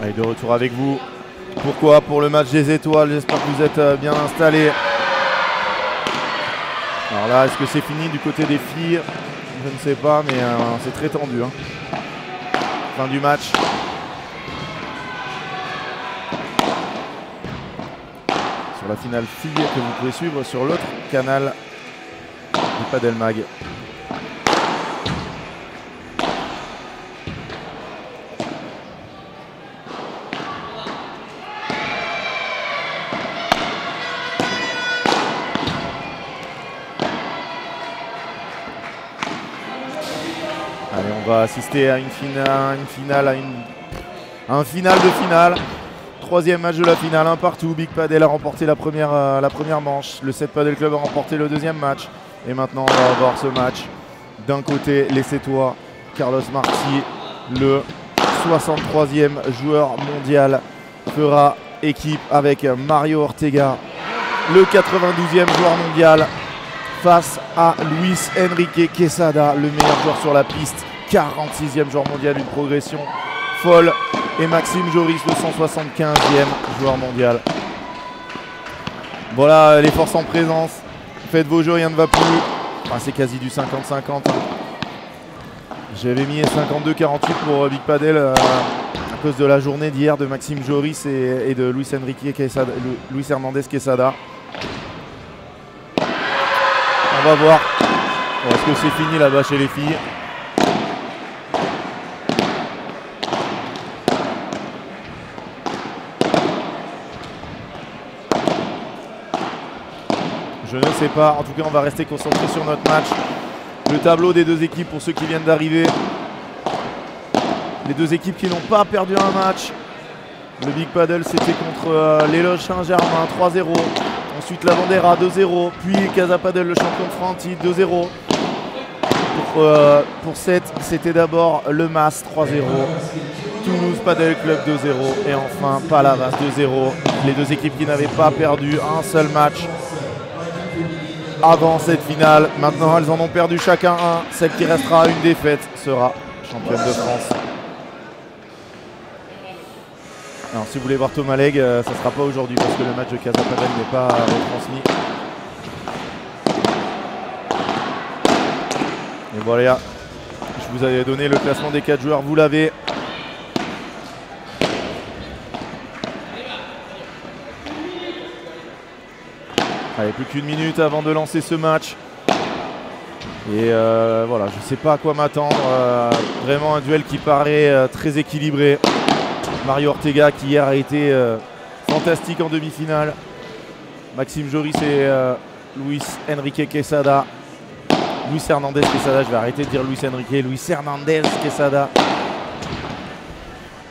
Allez, de retour avec vous. Pourquoi? Pour le match des étoiles. J'espère que vous êtes bien installés. Alors là, est-ce que c'est fini du côté des filles? Je ne sais pas, mais c'est très tendu. Hein. Fin du match. Sur la finale filles que vous pouvez suivre sur l'autre canal du Padel Mag. Allez, on va assister à un final de finale. Troisième match de la finale, un partout. Big Padel a remporté la première manche. Le 7 Padel Club a remporté le deuxième match. Et maintenant, on va avoir ce match. D'un côté, les Sétois, Carlos Marti, le 63e joueur mondial, fera équipe avec Mario Ortega, le 92e joueur mondial, face à Luis Enrique Quesada, le meilleur joueur sur la piste, 46e joueur mondial, une progression folle. Et Maxime Joris, le 175e joueur mondial. Voilà les forces en présence. Faites vos jeux, rien ne va plus. Enfin, c'est quasi du 50-50. J'avais mis 52-48 pour Big Padel à cause de la journée d'hier de Maxime Joris et de Luis Hernandez Quesada. On va voir. Est-ce que c'est fini là-bas chez les filles? Je ne sais pas. En tout cas, on va rester concentré sur notre match. Le tableau des deux équipes pour ceux qui viennent d'arriver. Les deux équipes qui n'ont pas perdu un match. Le Big Padel, c'était contre l'Éloge Saint-Germain 3-0. Ensuite, la Bandera 2-0. Puis Casa Padel, le champion de France, 2-0. Pour 7, c'était d'abord le MAS 3-0. Toulouse Padel Club 2-0. Et enfin, Palavas 2-0. Les deux équipes qui n'avaient pas perdu un seul match avant cette finale. Maintenant, elles en ont perdu chacun un. Celle qui restera à une défaite sera championne de France. Alors, si vous voulez voir Thomas Legge, ça ne sera pas aujourd'hui parce que le match de Casa Padel n'est pas retransmis. Et voilà, je vous avais donné le classement des 4 joueurs, vous l'avez. Allez, plus qu'une minute avant de lancer ce match. Et voilà, je ne sais pas à quoi m'attendre. Vraiment un duel qui paraît très équilibré. Mario Ortega qui hier a été fantastique en demi-finale. Maxime Joris Luis Enrique Quesada. Luis Hernandez Quesada, je vais arrêter de dire Luis Enrique. Luis Hernandez Quesada.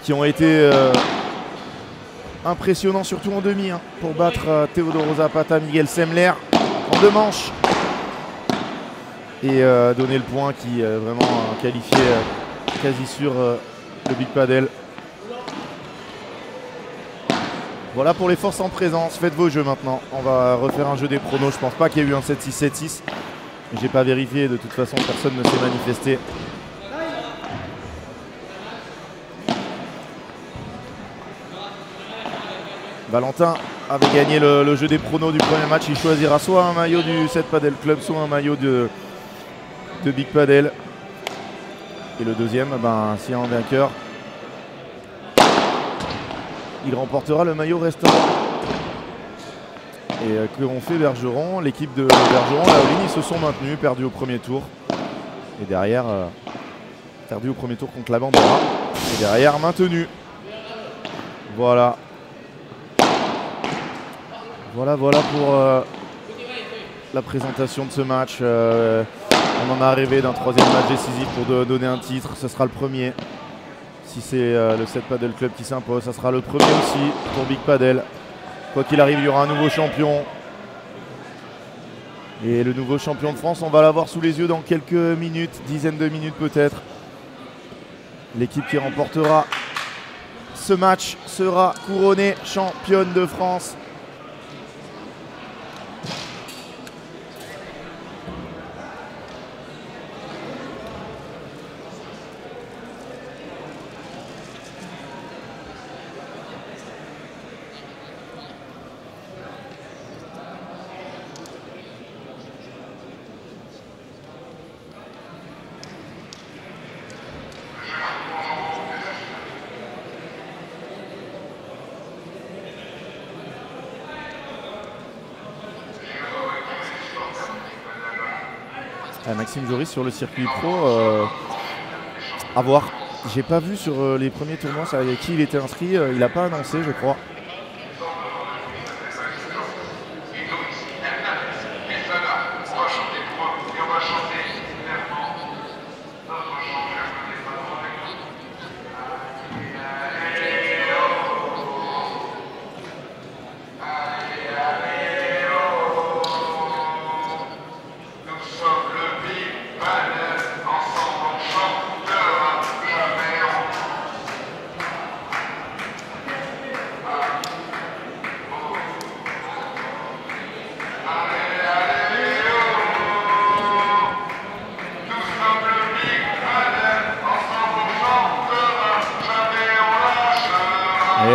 Qui ont été impressionnants, surtout en demi, hein, pour battre Teodoro Zapata, Miguel Semler en 2 manches. Et donner le point qui est vraiment qualifié quasi sur le Big Padel. Voilà pour les forces en présence. Faites vos jeux maintenant. On va refaire un jeu des pronos. Je pense pas qu'il y ait eu un 7-6, 7-6. J'ai pas vérifié. De toute façon, personne ne s'est manifesté. Valentin avait gagné le jeu des pronos du premier match. Il choisira soit un maillot du 7 Padel Club, soit un maillot de Big Padel. Et le deuxième, ben, s'il y a un vainqueur, il remportera le maillot restant. Et que ont fait Bergeron, l'équipe de Bergeron, Laolini, ils se sont maintenus, perdus au premier tour. Et derrière, perdu au premier tour contre la Bandera. Et derrière, maintenu. Voilà. Voilà pour la présentation de ce match. On en a rêvé d'un 3e match décisif pour donner un titre. Ce sera le premier. Si c'est le 7 Padel Club qui s'impose, ça sera le premier aussi pour Big Padel. Quoi qu'il arrive, il y aura un nouveau champion. Et le nouveau champion de France, on va l'avoir sous les yeux dans quelques minutes, dizaines de minutes peut-être. L'équipe qui remportera ce match sera couronnée championne de France. Maxime Joris sur le circuit pro, à voir. J'ai pas vu sur les premiers tournois avec qui il était inscrit, il n'a pas annoncé je crois.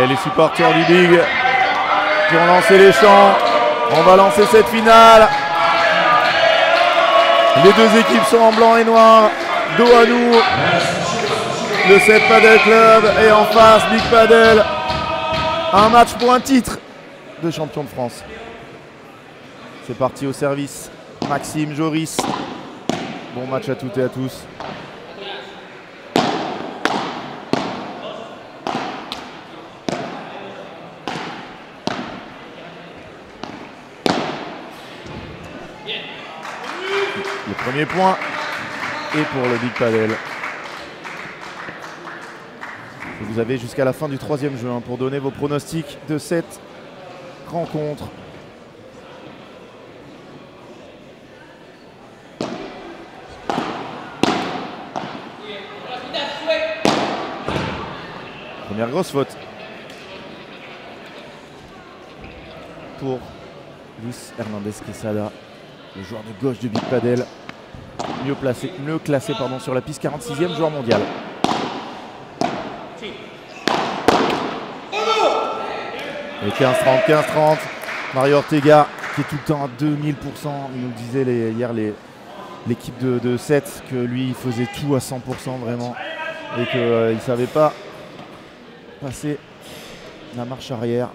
Et les supporters du Big qui ont lancé les chants. On va lancer cette finale. Les deux équipes sont en blanc et noir. Dos à nous, le 7 Padel Club. Et en face, Big Padel. Un match pour un titre de champion de France. C'est parti au service. Maxime Joris. Bon match à toutes et à tous. Le premier point est pour le Big Padel. Vous avez jusqu'à la fin du 3e jeu pour donner vos pronostics de cette rencontre. Première grosse faute pour Luis Hernandez Quesada, le joueur de gauche du Big Padel, mieux classé sur la piste, 46e joueur mondial. Et 15-30, Mario Ortega qui est tout le temps à 2000%. Il nous disait hier l'équipe de 7 que lui il faisait tout à 100% vraiment et qu'il ne savait pas passer la marche arrière.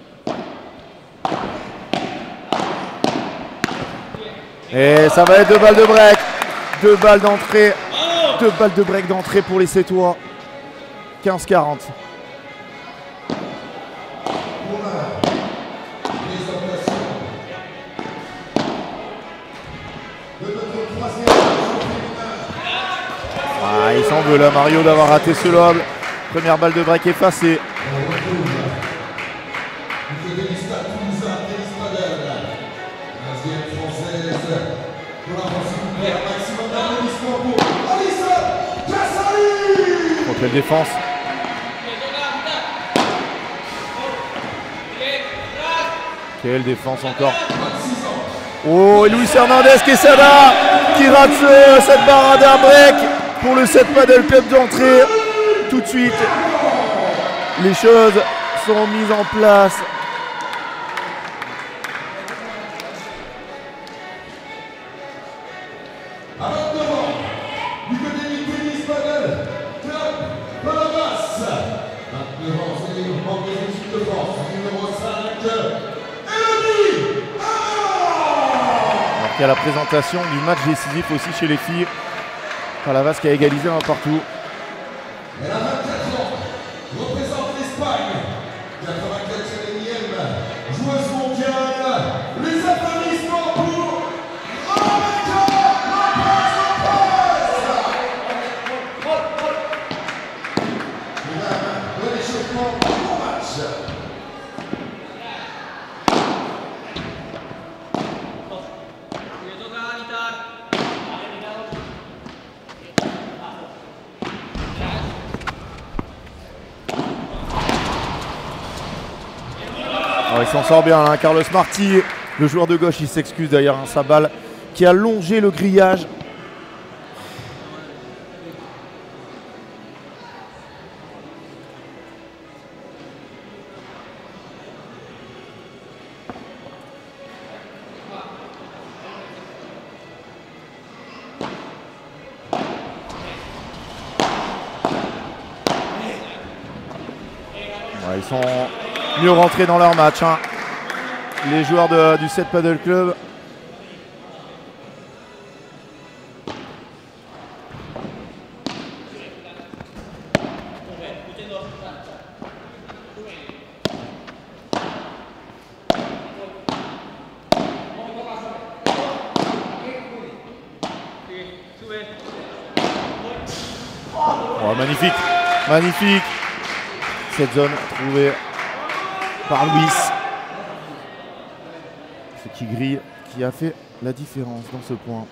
Et ça va être 2 balles de break. 2 balles d'entrée. 2 balles de break d'entrée pour les Sétois. 15-40. s'en veut là, Mario, d'avoir raté ce lob. Première balle de break effacée. Contre la défense. Quelle défense encore. Oh, et Luis Hernandez Quesada qui rate cette barada break pour le 7 Paddle Club d'entrée. Tout de suite, les choses sont mises en place. Il y a la présentation du match décisif aussi chez les filles. Palavas qui a égalisé un partout. Elle a 24 ans, représente l'Espagne, 84e joueuse mondiale. Les applaudissements pour Rebecca Lopez. Bon échauffement, bon match. Oh, il s'en sort bien, hein. Carlos Martí, le joueur de gauche, il s'excuse d'ailleurs, hein, sa balle qui a longé le grillage. Ouais, ils sont mieux rentrés dans leur match, hein. Les joueurs du 7 Paddle Club. Oh, magnifique, magnifique. Cette zone trouvée par Luis. Ce qui grille, qui a fait la différence dans ce point.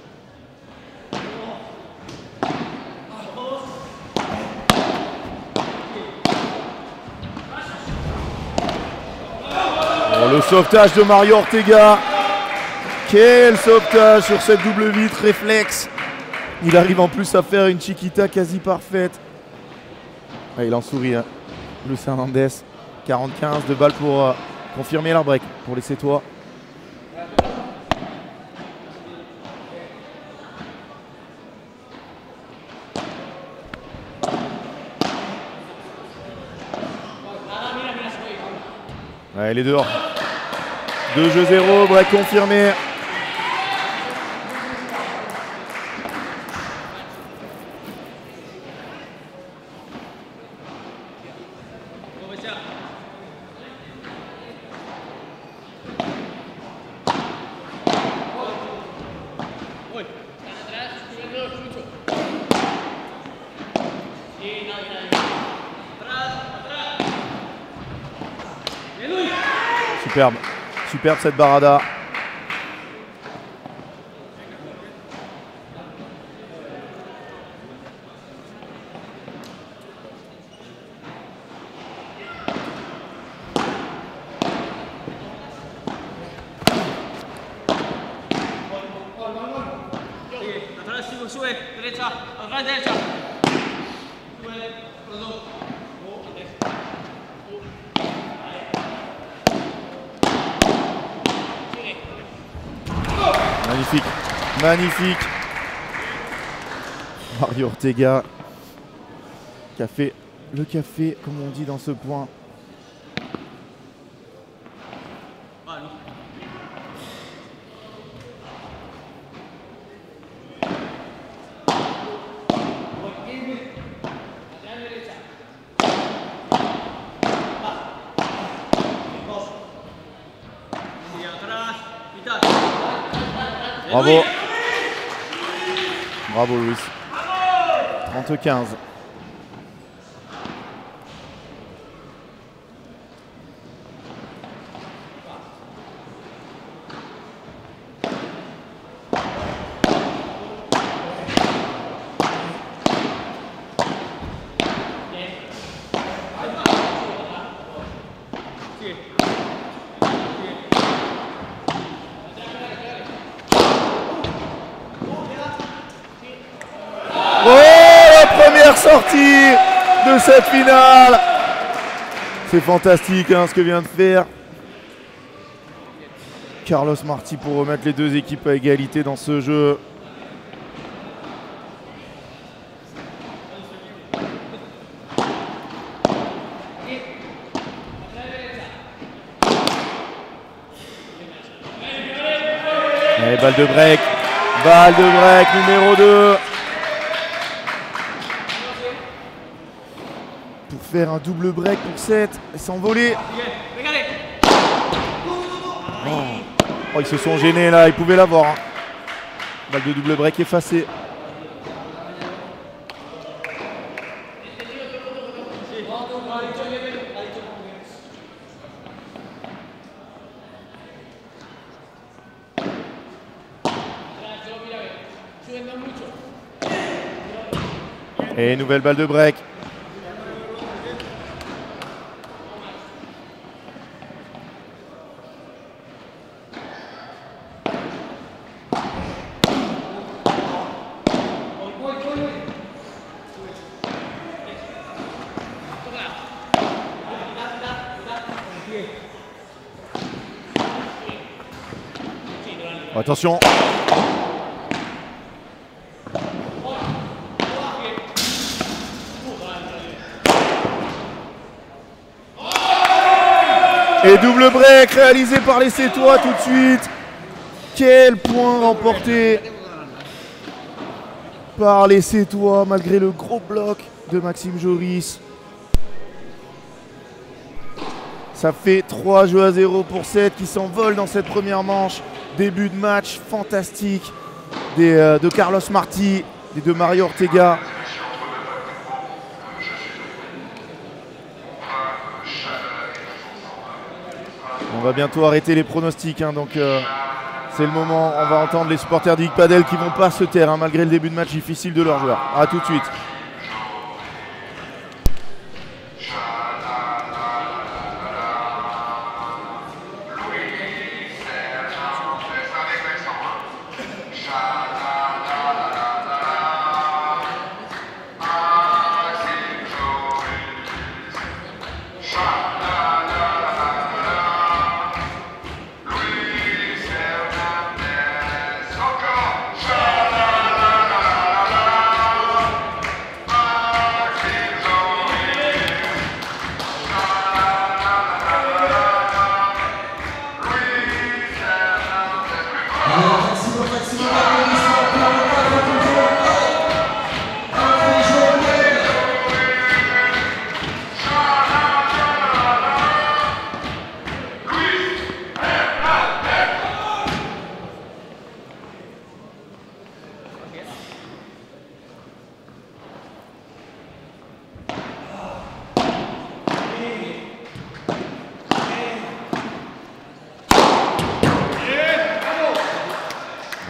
Oh, le sauvetage de Mario Ortega. Quel sauvetage sur cette double vitre réflexe. Il arrive en plus à faire une chiquita quasi parfaite. Ah, il en sourit, hein. Luis Hernandez, 40-15 de balles pour confirmer leur break pour les Sétois. Ouais, elle est dehors. 2-0, break confirmé. Superbe, superbe cette barada. Magnifique, magnifique. Mario Ortega qui a fait le café, comme on dit dans ce point. Bravo. Bravo Luis. 30-15. Sortie de cette finale. C'est fantastique hein, ce que vient de faire Carlos Martí pour remettre les deux équipes à égalité dans ce jeu. Et balle de break numéro 2. Faire un double break pour 7 et s'envoler. Oh, ils se sont gênés là, ils pouvaient l'avoir. Hein. Balle de double break effacée. Et nouvelle balle de break. Attention. Et double break réalisé par les Sétois tout de suite. Quel point remporté par les Sétois malgré le gros bloc de Maxime Joris. Ça fait 3-0 pour 7 qui s'envolent dans cette première manche. Début de match fantastique de Carlos Martí et de Mario Ortega. On va bientôt arrêter les pronostics, hein, donc c'est le moment. On va entendre les supporters du Big Padel qui ne vont pas se taire hein, malgré le début de match difficile de leurs joueurs. A tout de suite.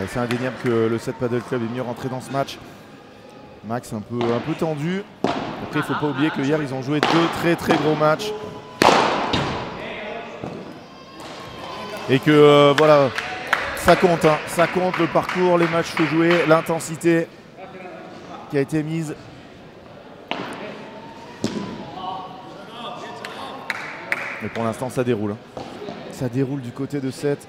C'est indéniable que le 7 Padel Club est mieux rentré dans ce match. Max un peu tendu. Après, il ne faut pas oublier que hier, ils ont joué deux très gros matchs. Et que voilà, ça compte. Hein. Ça compte le parcours, les matchs faut jouer, l'intensité qui a été mise. Mais pour l'instant, ça déroule. Hein. Ça déroule du côté de 7.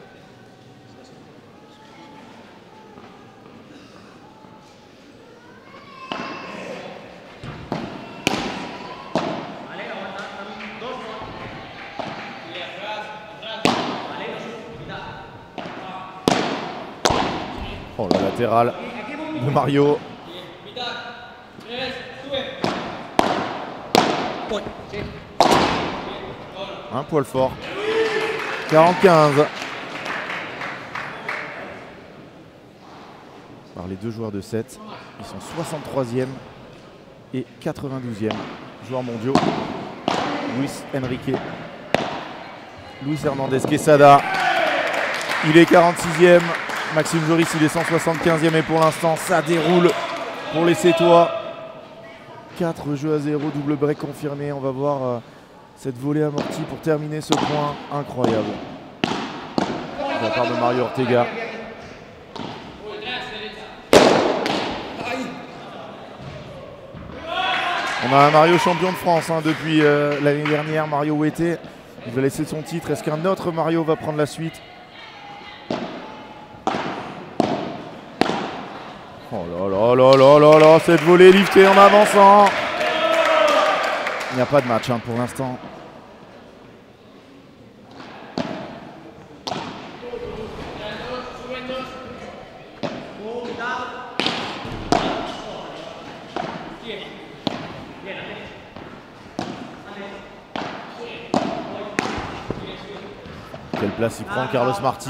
Oh, la latérale de Mario. Un poil fort. 40-15. Par les deux joueurs de 7. Ils sont 63e et 92e joueurs mondiaux. Luis Enrique. Luis Hernandez Quesada. Il est 46e. Maxime Joris, il est 175e et pour l'instant, ça déroule pour les Sétois. 4 jeux à 0, double break confirmé. On va voir cette volée amortie pour terminer ce point incroyable. De la part de Mario Ortega. On a un Mario champion de France depuis l'année dernière, Mario Ouetté. Il va laisser son titre. Est-ce qu'un autre Mario va prendre la suite? Oh là là là là là là, cette volée liftée en avançant. Il n'y a pas de match pour l'instant. Quelle place il prend Carlos Martí.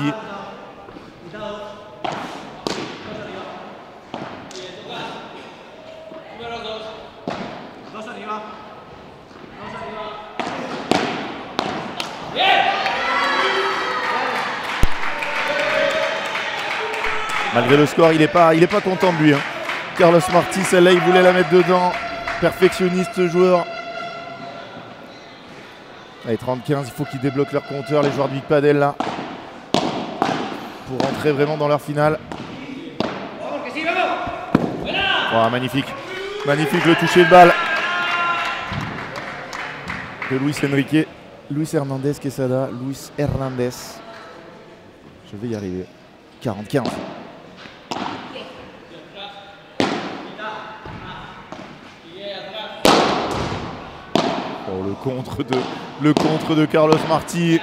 Malgré le score, il est pas content de lui. Carlos Martí, celle-là, il voulait la mettre dedans. Perfectionniste joueur. Allez, 30-15, il faut qu'ils débloquent leur compteur, les joueurs de Big Padel là. Pour rentrer vraiment dans leur finale. Oh, magnifique. Magnifique le toucher de balle de Luis Enrique. Luis Hernandez Quesada. Luis Hernandez. Je vais y arriver. 40-15. Oh, le contre de Carlos Martí.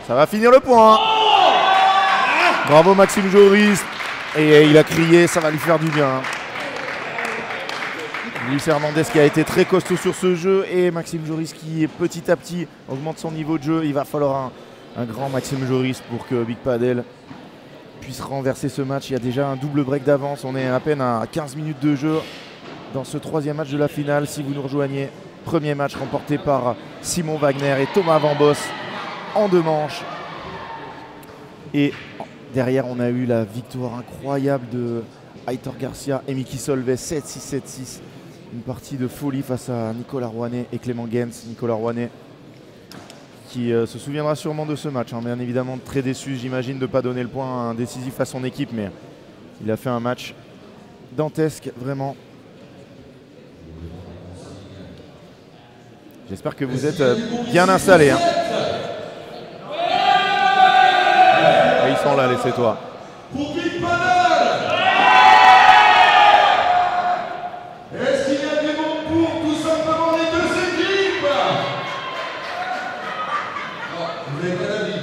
Ça va finir le point. Bravo Maxime Joris. Et il a crié, ça va lui faire du bien. Luis Hernandez qui a été très costaud sur ce jeu et Maxime Joris qui petit à petit augmente son niveau de jeu. Il va falloir un grand Maxime Joris pour que Big Padel puisse renverser ce match. Il y a déjà un double break d'avance. On est à peine à 15 minutes de jeu dans ce troisième match de la finale. Si vous nous rejoignez, premier match remporté par Simon Wagner et Thomas Van Bos en 2 manches. Et derrière, on a eu la victoire incroyable de Aitor Garcia et Miki Solvay, 7-6, 7-6. Une partie de folie face à Nicolas Rouanet et Clément Gens. Nicolas Rouanet qui se souviendra sûrement de ce match. Bien évidemment, très déçu, j'imagine, de ne pas donner le point décisif à son équipe. Mais il a fait un match dantesque, vraiment. J'espère que vous êtes bien installés. Et ils sont là, les Sétois. Pour Big Padel. Est-ce qu'il y a des mots pour tout simplement les 2 équipes? Non, vous n'avez pas d'avis.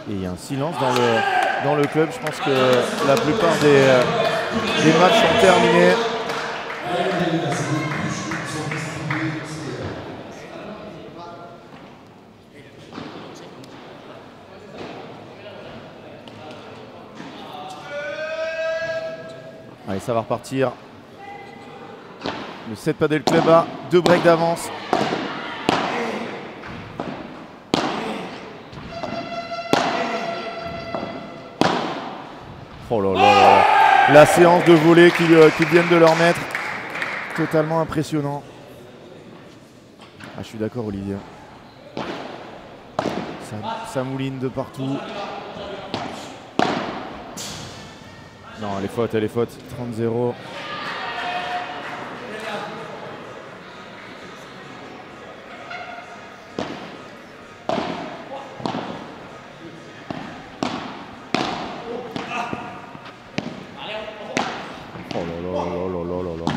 Et il y a un silence dans le club. Je pense que la plupart des matchs sont terminés. Allez, ça va repartir. Le 7 Padel Club a 2 breaks d'avance. Oh là là, la séance de volée qu'ils viennent de leur mettre. Totalement impressionnant. Ah, je suis d'accord, Olivier. Ça mouline de partout. Non, elle est faute. 30-0. Oh là là là là là là là.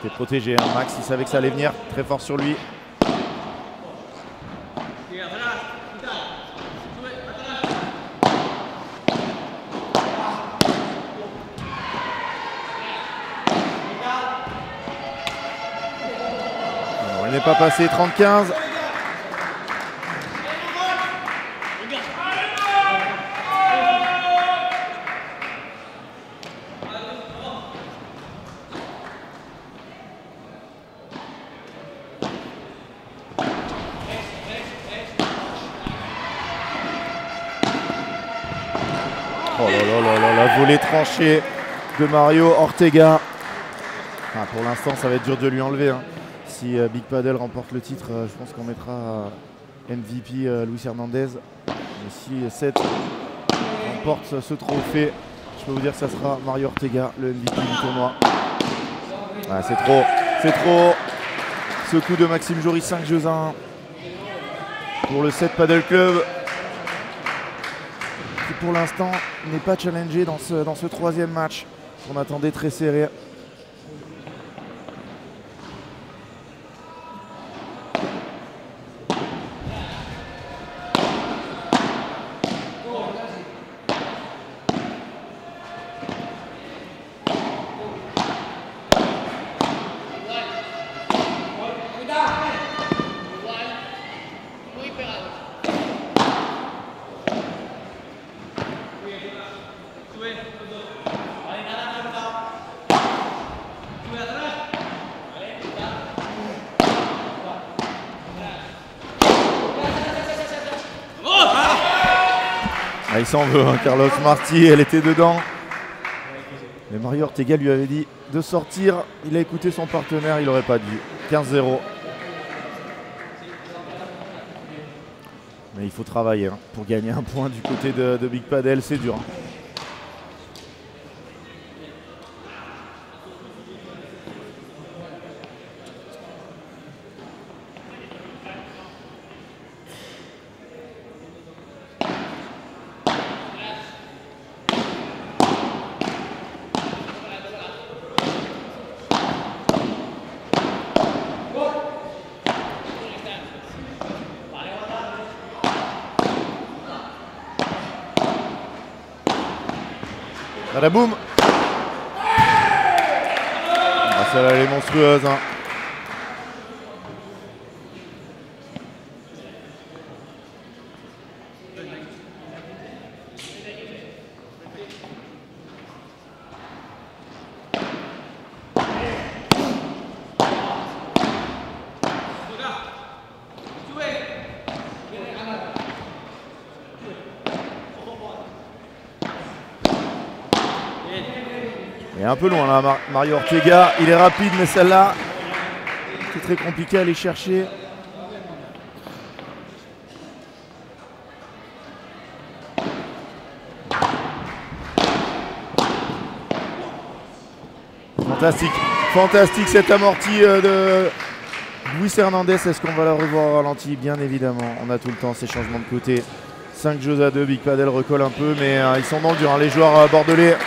C'était protégé, Max, il savait que ça allait venir très fort sur lui. On n'est pas passé 30-15. Oh là là, la volée tranchée de Mario Ortega. Enfin, pour l'instant, ça va être dur de lui enlever. Hein. Si Big Padel remporte le titre, je pense qu'on mettra MVP Luis Hernandez. Mais si Seth remporte ce trophée, je peux vous dire que ça sera Mario Ortega, le MVP du tournoi. Ah, c'est trop, c'est trop. Ce coup de Maxime Jory, 5 jeux à 1 pour le Seth Padel Club, qui pour l'instant n'est pas challengé dans ce troisième match qu'on attendait très serré. Ah, il s'en veut, hein, Carlos Marti, elle était dedans. Mais Mario Ortega lui avait dit de sortir. Il a écouté son partenaire, il n'aurait pas dû. 15-0. Mais il faut travailler hein, pour gagner un point du côté de Big Padel, c'est dur. Hein. Badaboum. Ah, celle-là, elle est monstrueuse. Hein. Et un peu loin là, Mario Ortega, il est rapide mais celle-là, c'est très compliqué à aller chercher. Fantastique, fantastique cette amortie de Luis Hernandez. Est-ce qu'on va la revoir au ralenti? Bien évidemment, on a tout le temps ces changements de côté. 5 jeux à 2, Big Padel recolle un peu mais ils sont dans le dur, hein, les joueurs bordelais.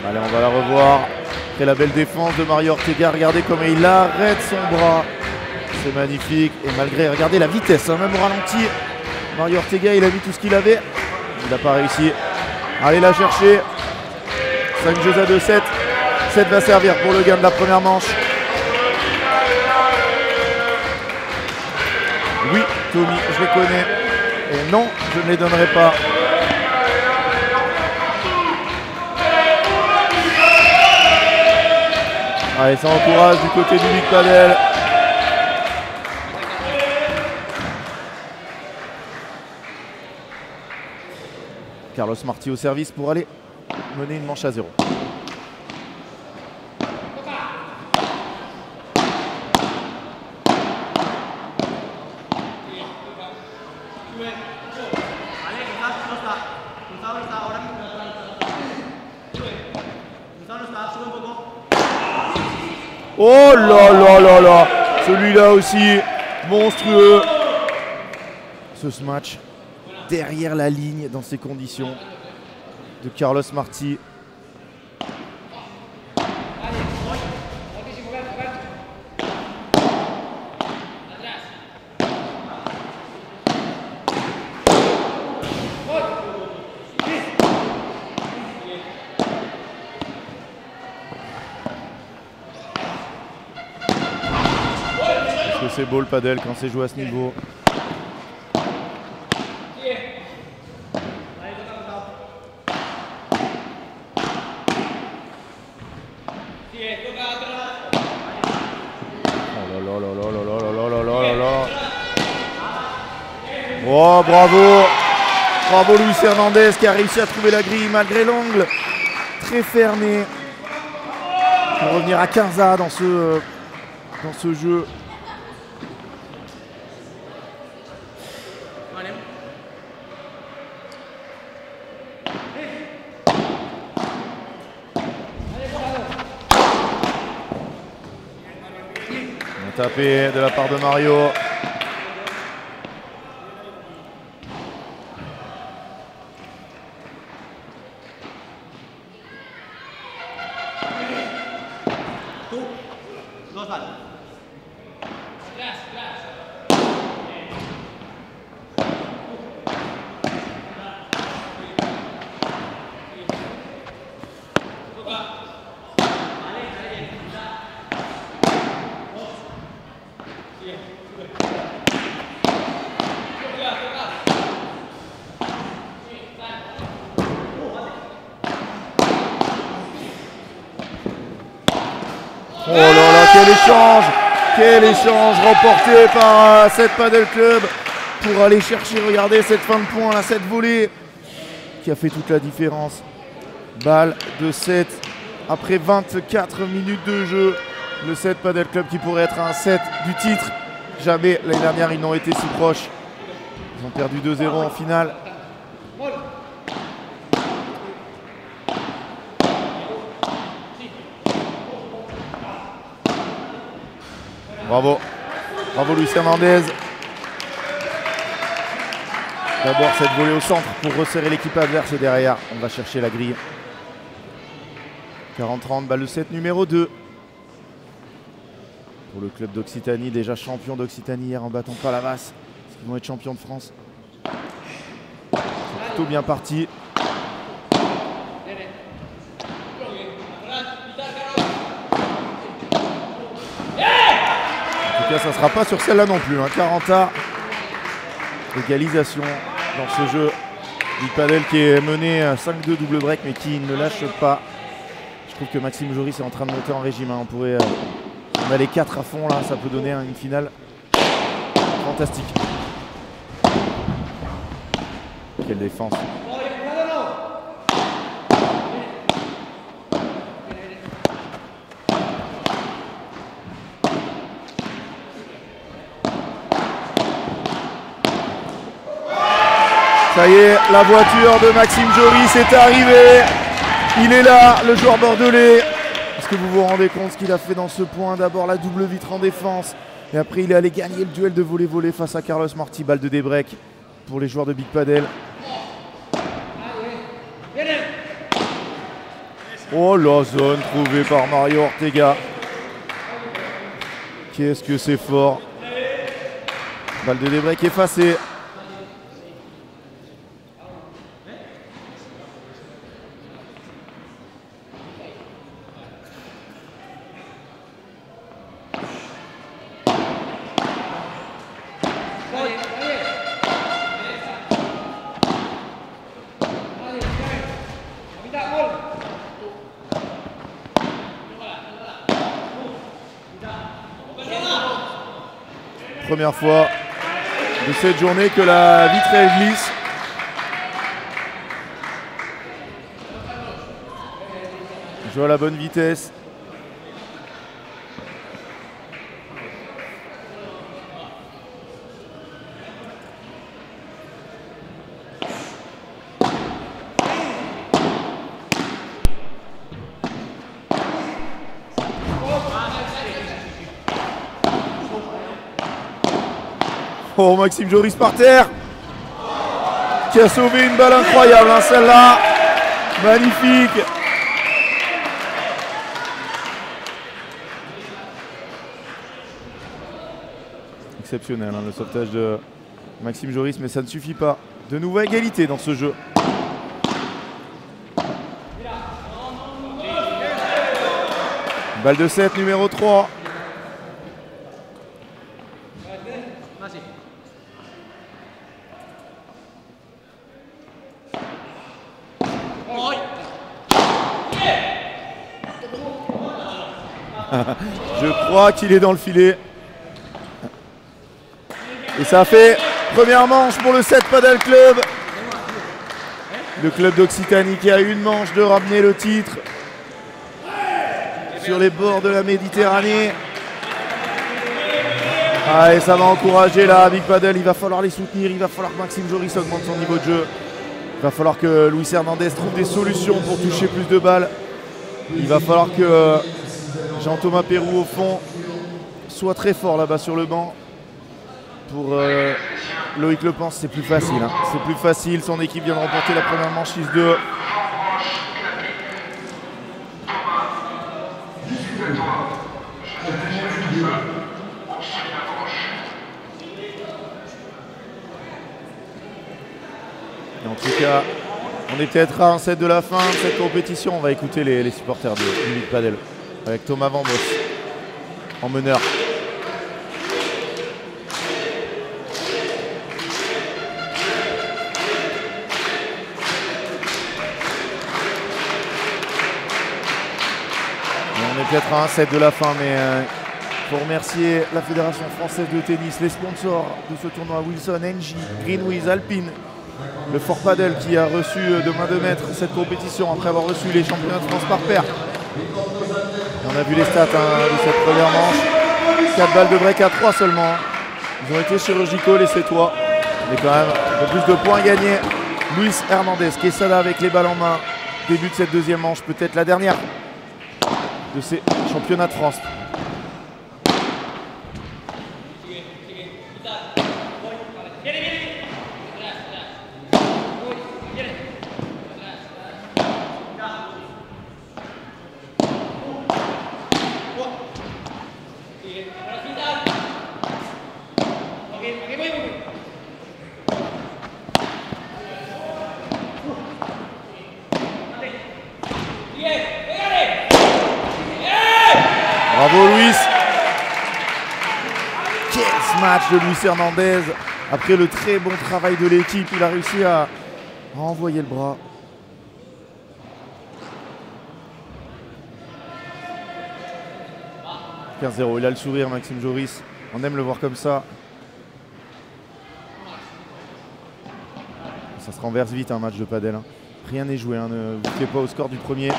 Allez, on va la revoir. Après la belle défense de Mario Ortega, regardez comment il arrête son bras. C'est magnifique. Et malgré, regardez la vitesse, hein, même au ralenti. Mario Ortega, il a mis tout ce qu'il avait. Il n'a pas réussi. Allez la chercher. 5 jeux à 2, 7. 7 va servir pour le gain de la première manche. Oui, Tommy, je les connais. Et non, je ne les donnerai pas. Allez, ça encourage du côté du Big Padel. Carlos Marti au service pour aller mener une manche à 0. Vale, cruzado está. Cruzado está ahora. Oh là là là là. Celui-là aussi, monstrueux. Ce match derrière la ligne dans ces conditions de Carlos Martí. C'est beau le padel quand c'est joué à ce niveau. Oh bravo. Bravo Luis Hernandez qui a réussi à trouver la grille malgré l'angle très fermé. Pour revenir à 15A dans ce jeu. Tapé de la part de Mario. Oh là là, quel échange remporté par cette Padel Club pour aller chercher, regardez cette fin de point, là, cette volée qui a fait toute la différence. Balle de 7 après 24 minutes de jeu. Le 7 Padel Club qui pourrait être un 7 du titre. Jamais l'année dernière ils n'ont été si proches. Ils ont perdu 2-0 en finale. Bravo, bravo Luis Hernandez. D'abord cette volée au centre pour resserrer l'équipe adverse et derrière on va chercher la grille. 40-30, balle de 7 numéro 2. Pour le club d'Occitanie, déjà champion d'Occitanie hier en battant Palavas. Ils vont être champions de France. C'est plutôt bien parti. En tout cas, ça ne sera pas sur celle-là non plus. 40A, égalisation dans ce jeu du padel qui est mené 5-2 double break mais qui ne lâche pas. Je trouve que Maxime Joris est en train de monter en régime. On pourrait, on a les 4 à fond là, ça peut donner une finale fantastique. Quelle défense. Ça y est, la voiture de Maxime Joris est arrivée. Il est là, le joueur bordelais. Est-ce que vous vous rendez compte ce qu'il a fait dans ce point? D'abord la double vitre en défense. Et après il est allé gagner le duel de volley-volley face à Carlos Martí. Balle de débreak pour les joueurs de Big Padel. Oh la zone trouvée par Mario Ortega. Qu'est-ce que c'est fort. Balle de débreak effacée. Première fois de cette journée que la vitre elle glisse. Je joue à la bonne vitesse. Oh, Maxime Joris par terre. Qui a sauvé une balle incroyable, hein, celle-là. Magnifique. Exceptionnel, hein, le sauvetage de Maxime Joris, mais ça ne suffit pas. De nouveau égalité dans ce jeu. Balle de 7, numéro 3. Je crois qu'il est dans le filet. Et ça fait première manche pour le 7 Padel Club. Le club d'Occitanie qui a une manche de ramener le titre sur les bords de la Méditerranée. Ah, et ça va encourager là Big Padel. Il va falloir les soutenir. Il va falloir que Maxime Joris augmente son niveau de jeu. Il va falloir que Luis Hernandez trouve des solutions pour toucher plus de balles. Il va falloir que Jean-Thomas Pérou au fond soit très fort là-bas sur le banc. Pour Loïc Lepens, c'est plus facile. Hein. C'est plus facile. Son équipe vient de remporter la première manche 6-2. Et en tout cas, on est peut-être à un set de la fin de cette compétition. On va écouter les supporters du Big Padel avec Thomas Vambos en meneur. On est peut-être à un set de la fin, mais il faut remercier la Fédération Française de Tennis, les sponsors de ce tournoi, Wilson, Engie, Greenwiz, Alpine, le Fort Padel qui a reçu de main de maître cette compétition après avoir reçu les championnats de France par paire. On a vu les stats de cette première manche. 4 balles de break à 3 seulement. Ils ont été chirurgicaux les Sétois. Mais quand même, un peu plus de points gagnés. Luis Hernandez, Quesada avec les balles en main. Début de cette deuxième manche, peut-être la dernière de ces championnats de France. Bravo Luis. Quel match de Luis Hernandez. Après le très bon travail de l'équipe, il a réussi à envoyer le bras. « 15-0, il a le sourire Maxime Joris. On aime le voir comme ça. Ça se renverse vite un match de padel. Hein. Rien n'est joué, hein. Ne vous fiez pas au score du premier.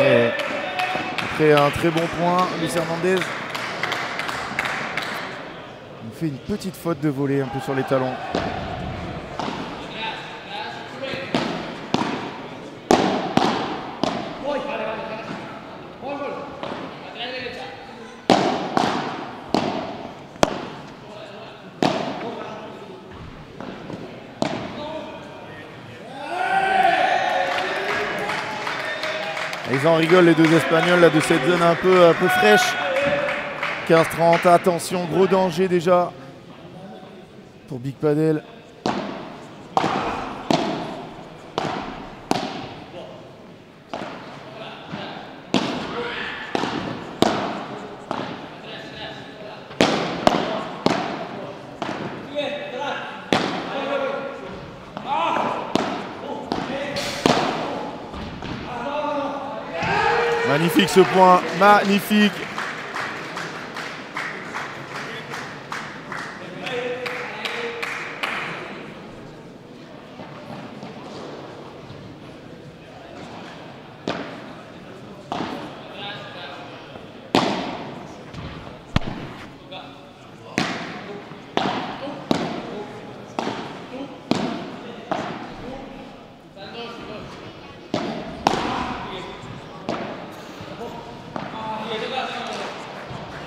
Et après un très bon point, Luis Hernandez. Il fait une petite faute de volée un peu sur les talons. Ils en rigolent les deux Espagnols là, de cette zone un peu fraîche. 15-30, attention, gros danger déjà pour Big Padel. Magnifique ce point, magnifique.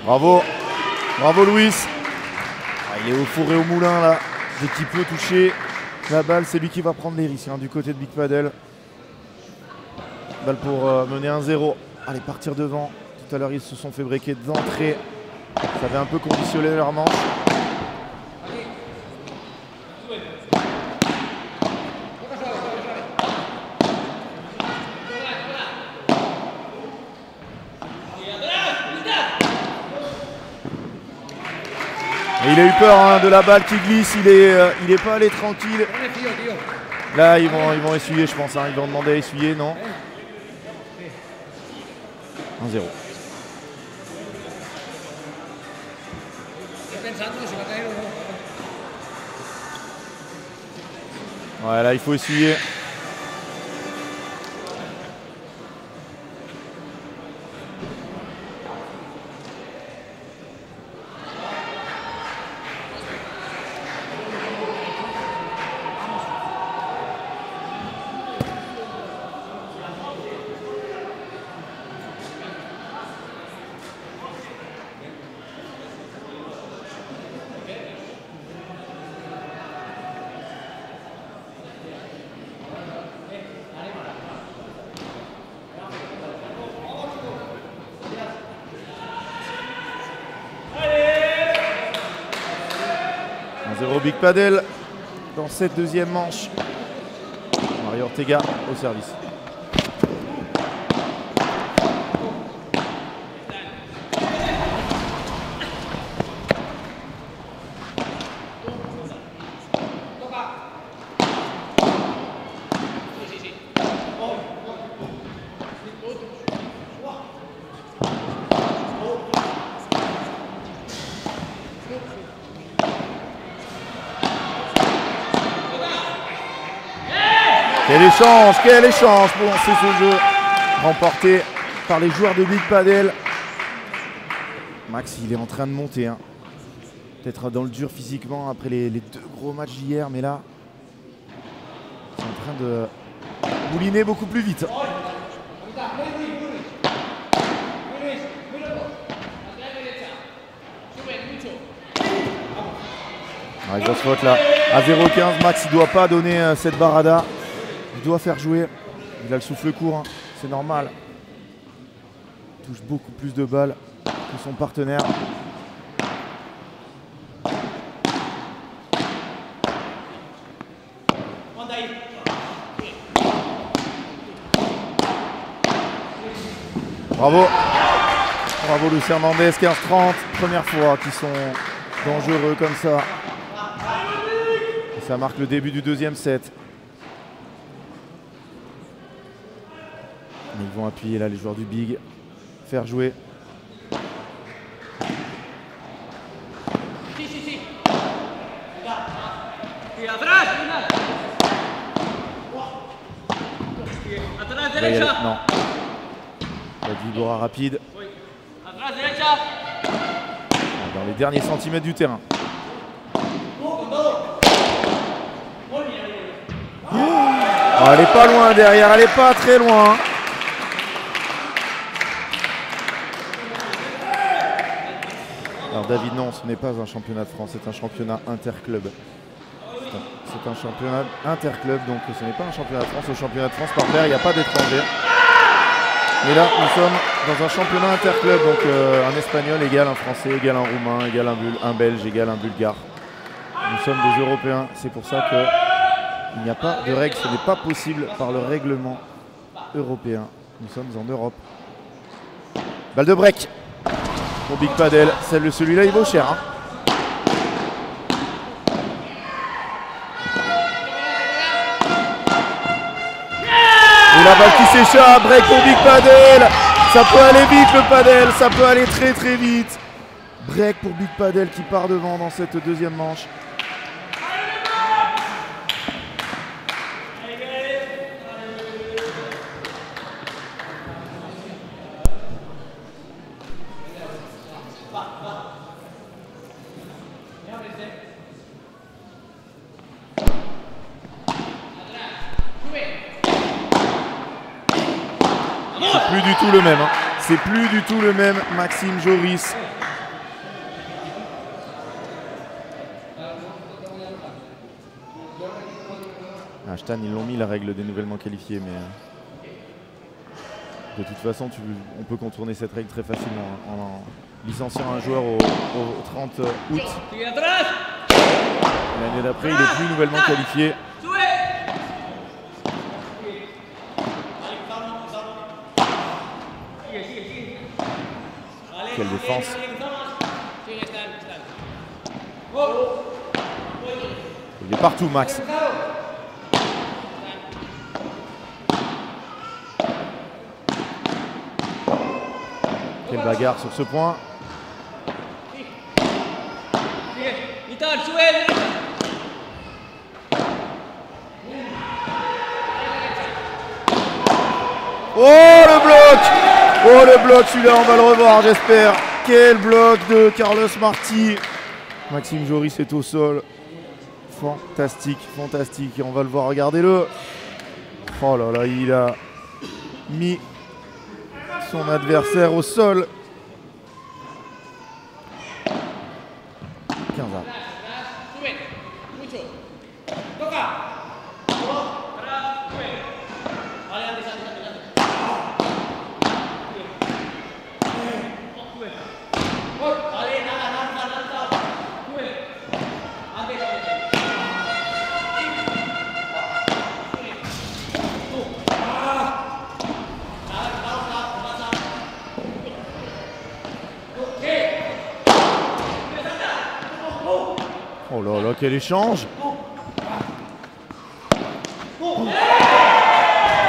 Bravo. Bravo Louis. Ah, il est au four et au moulin là. Dès qu'il peut toucher la balle, c'est lui qui va prendre les risques du côté de Big Padel. Balle pour mener 1-0. Allez, partir devant. Tout à l'heure, ils se sont fait breaker d'entrée. Ça avait un peu conditionné leur manche. Et il a eu peur de la balle qui glisse. Il est pas allé tranquille. Là, ils vont essuyer, je pense. Ils vont demander à essuyer, non? 1-0. Ouais, là, il faut essuyer. Big Padel dans cette deuxième manche. Mario Ortega au service. Quel échange pour lancer ce jeu remporté par les joueurs de Big Padel. Max, il est en train de monter. Peut-être dans le dur physiquement après les deux gros matchs d'hier, mais là, c'est en train de mouliner beaucoup plus vite. Grosse faute là. À 0,15, Max, il ne doit pas donner cette barada. Il doit faire jouer. Il a le souffle court, c'est normal. Il touche beaucoup plus de balles que son partenaire. Bravo. Bravo Lucien Hernandez, 15-30. Première fois qu'ils sont dangereux comme ça. Et ça marque le début du deuxième set. Ils vont appuyer là les joueurs du Big, faire jouer. Non. La Vigora rapide. Dans les derniers centimètres du terrain. Oh, elle est pas loin derrière, elle est pas très loin. Alors David, non, ce n'est pas un championnat de France, c'est un championnat interclub. C'est un championnat interclub, donc ce n'est pas un championnat de France. Au championnat de France, par paire, il n'y a pas d'étrangers. Mais là, nous sommes dans un championnat interclub, donc un Espagnol égale un Français, égale un Roumain, égale un Belge, égale un Bulgare. Nous sommes des Européens, c'est pour ça qu'il n'y a pas de règles, ce n'est pas possible par le règlement européen. Nous sommes en Europe. Balle de break pour Big Padel, celui-là il vaut cher. Et la balle qui s'échappe, break pour Big Padel. Ça peut aller vite le padel, ça peut aller très très vite. Break pour Big Padel qui part devant dans cette deuxième manche. C'est plus du tout le même. C'est plus du tout le même Maxime Joris À Stan, ils l'ont mis la règle des nouvellement qualifiés, mais de toute façon, on peut contourner cette règle très facilement en licenciant un joueur au 30 août. L'année d'après, il n'est plus nouvellement qualifié. Quelle défense! Il est partout, Max. Quelle bagarre sur ce point. Oh le bloc! Oh le bloc, celui-là on va le revoir j'espère. Quel bloc de Carlos Martí. Maxime Joris est au sol. Fantastique, fantastique. Et on va le voir, regardez-le. Oh là là, il a mis son adversaire au sol. 15 ans. Oh là là, quel échange!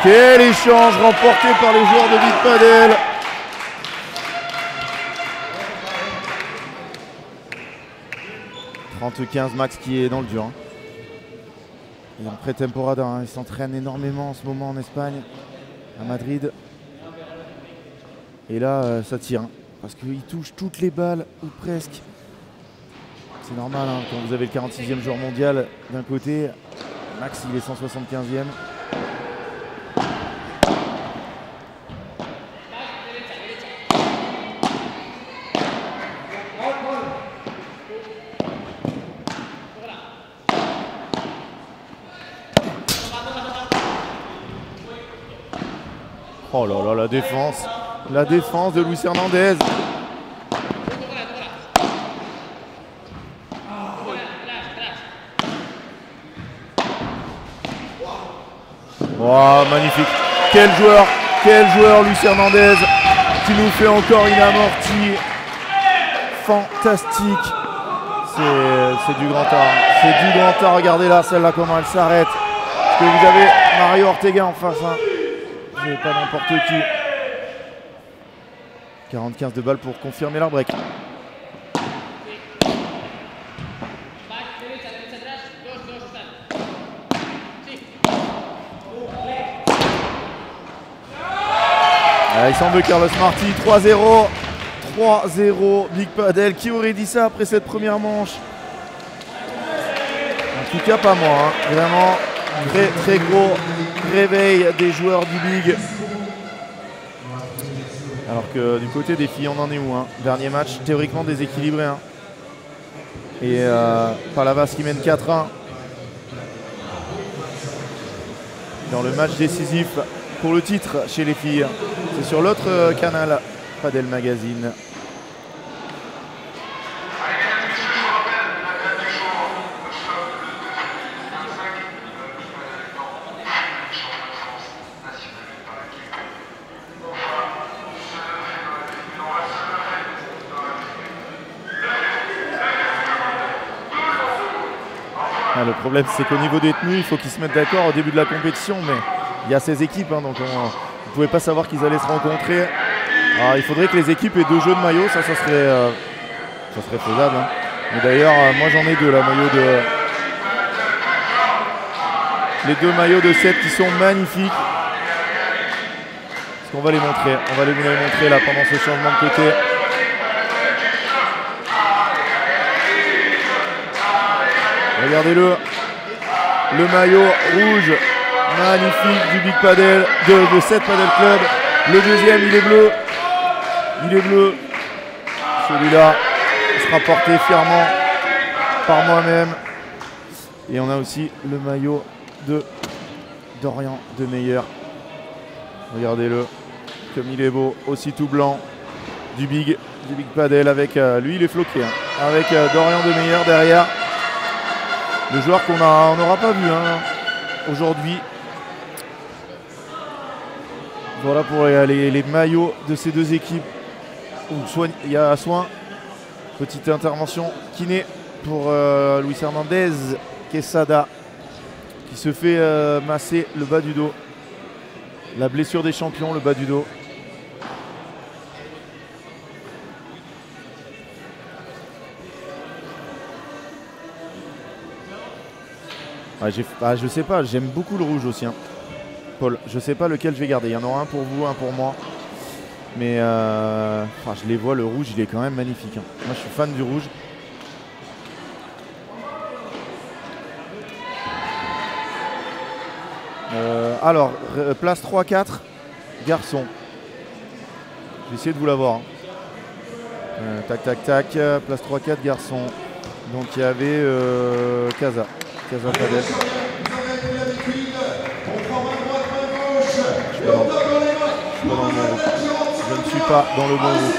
Quel échange remporté par les joueurs de Big Padel! « 30-15 Max qui est dans le dur. Hein. Il est en pré-temporada, hein. Il s'entraîne énormément en ce moment en Espagne, à Madrid. Et là, ça tire, hein, parce qu'il touche toutes les balles, ou presque. C'est normal, hein, quand vous avez le 46e joueur mondial d'un côté, Max il est 175e. Oh là là, la défense de Luis Hernandez. Oh, magnifique. Quel joueur Luis Hernandez qui nous fait encore une amortie fantastique. C'est du grand art. C'est du grand art. Regardez là, celle-là, comment elle s'arrête. Parce que vous avez Mario Ortega en face. Hein. Vous n'avez pas n'importe qui. 45 de balles pour confirmer leur break. Il semble Carlos Martí, 3-0. 3-0, Big Padel. Qui aurait dit ça après cette première manche? En tout cas, pas moi. Hein. Vraiment, très très gros réveil des joueurs du Big. Alors que du côté des filles, on en est où hein? Dernier match théoriquement déséquilibré. Hein. Et Palavas qui mène 4-1. Dans le match décisif pour le titre chez les filles. C'est sur l'autre canal, Padel Magazine. Ah, le problème c'est qu'au niveau des tenues, il faut qu'ils se mettent d'accord au début de la compétition, mais il y a ces équipes, hein, donc on ne pouvait pas savoir qu'ils allaient se rencontrer. Alors, il faudrait que les équipes aient 2 jeux de maillots, ça serait faisable. Hein. Mais d'ailleurs, moi j'en ai 2 là, les 2 maillots de 7 qui sont magnifiques. Parce qu'on va les montrer, on va les montrer là pendant ce changement de côté. Regardez-le, le maillot rouge magnifique du Big Padel, de 7 Padel Club. Le deuxième, il est bleu. Il est bleu. Celui-là sera porté fièrement par moi-même. Et on a aussi le maillot de Dorian Demeyer. Regardez-le, comme il est beau, aussi tout blanc. Du big padel avec lui, il est floqué. Hein, avec Dorian Demeyer derrière. Le joueur qu'on n'aura pas vu hein, aujourd'hui. Voilà pour les maillots de ces deux équipes. Il y a soin. Petite intervention kiné pour Luis Hernandez Quesada qui se fait masser le bas du dos. La blessure des champions, le bas du dos. Je sais pas, j'aime beaucoup le rouge aussi. Hein. Paul, je sais pas lequel je vais garder. Il y en aura un pour vous, un pour moi. Mais je les vois, le rouge, il est quand même magnifique. Hein. Moi, je suis fan du rouge. Alors, place 3-4, garçon. Je vais essayer de vous l'avoir. Hein. Tac, tac, tac. Place 3-4, garçon. Donc, il y avait Casa Padel. Je ne suis pas dans le bon groupe.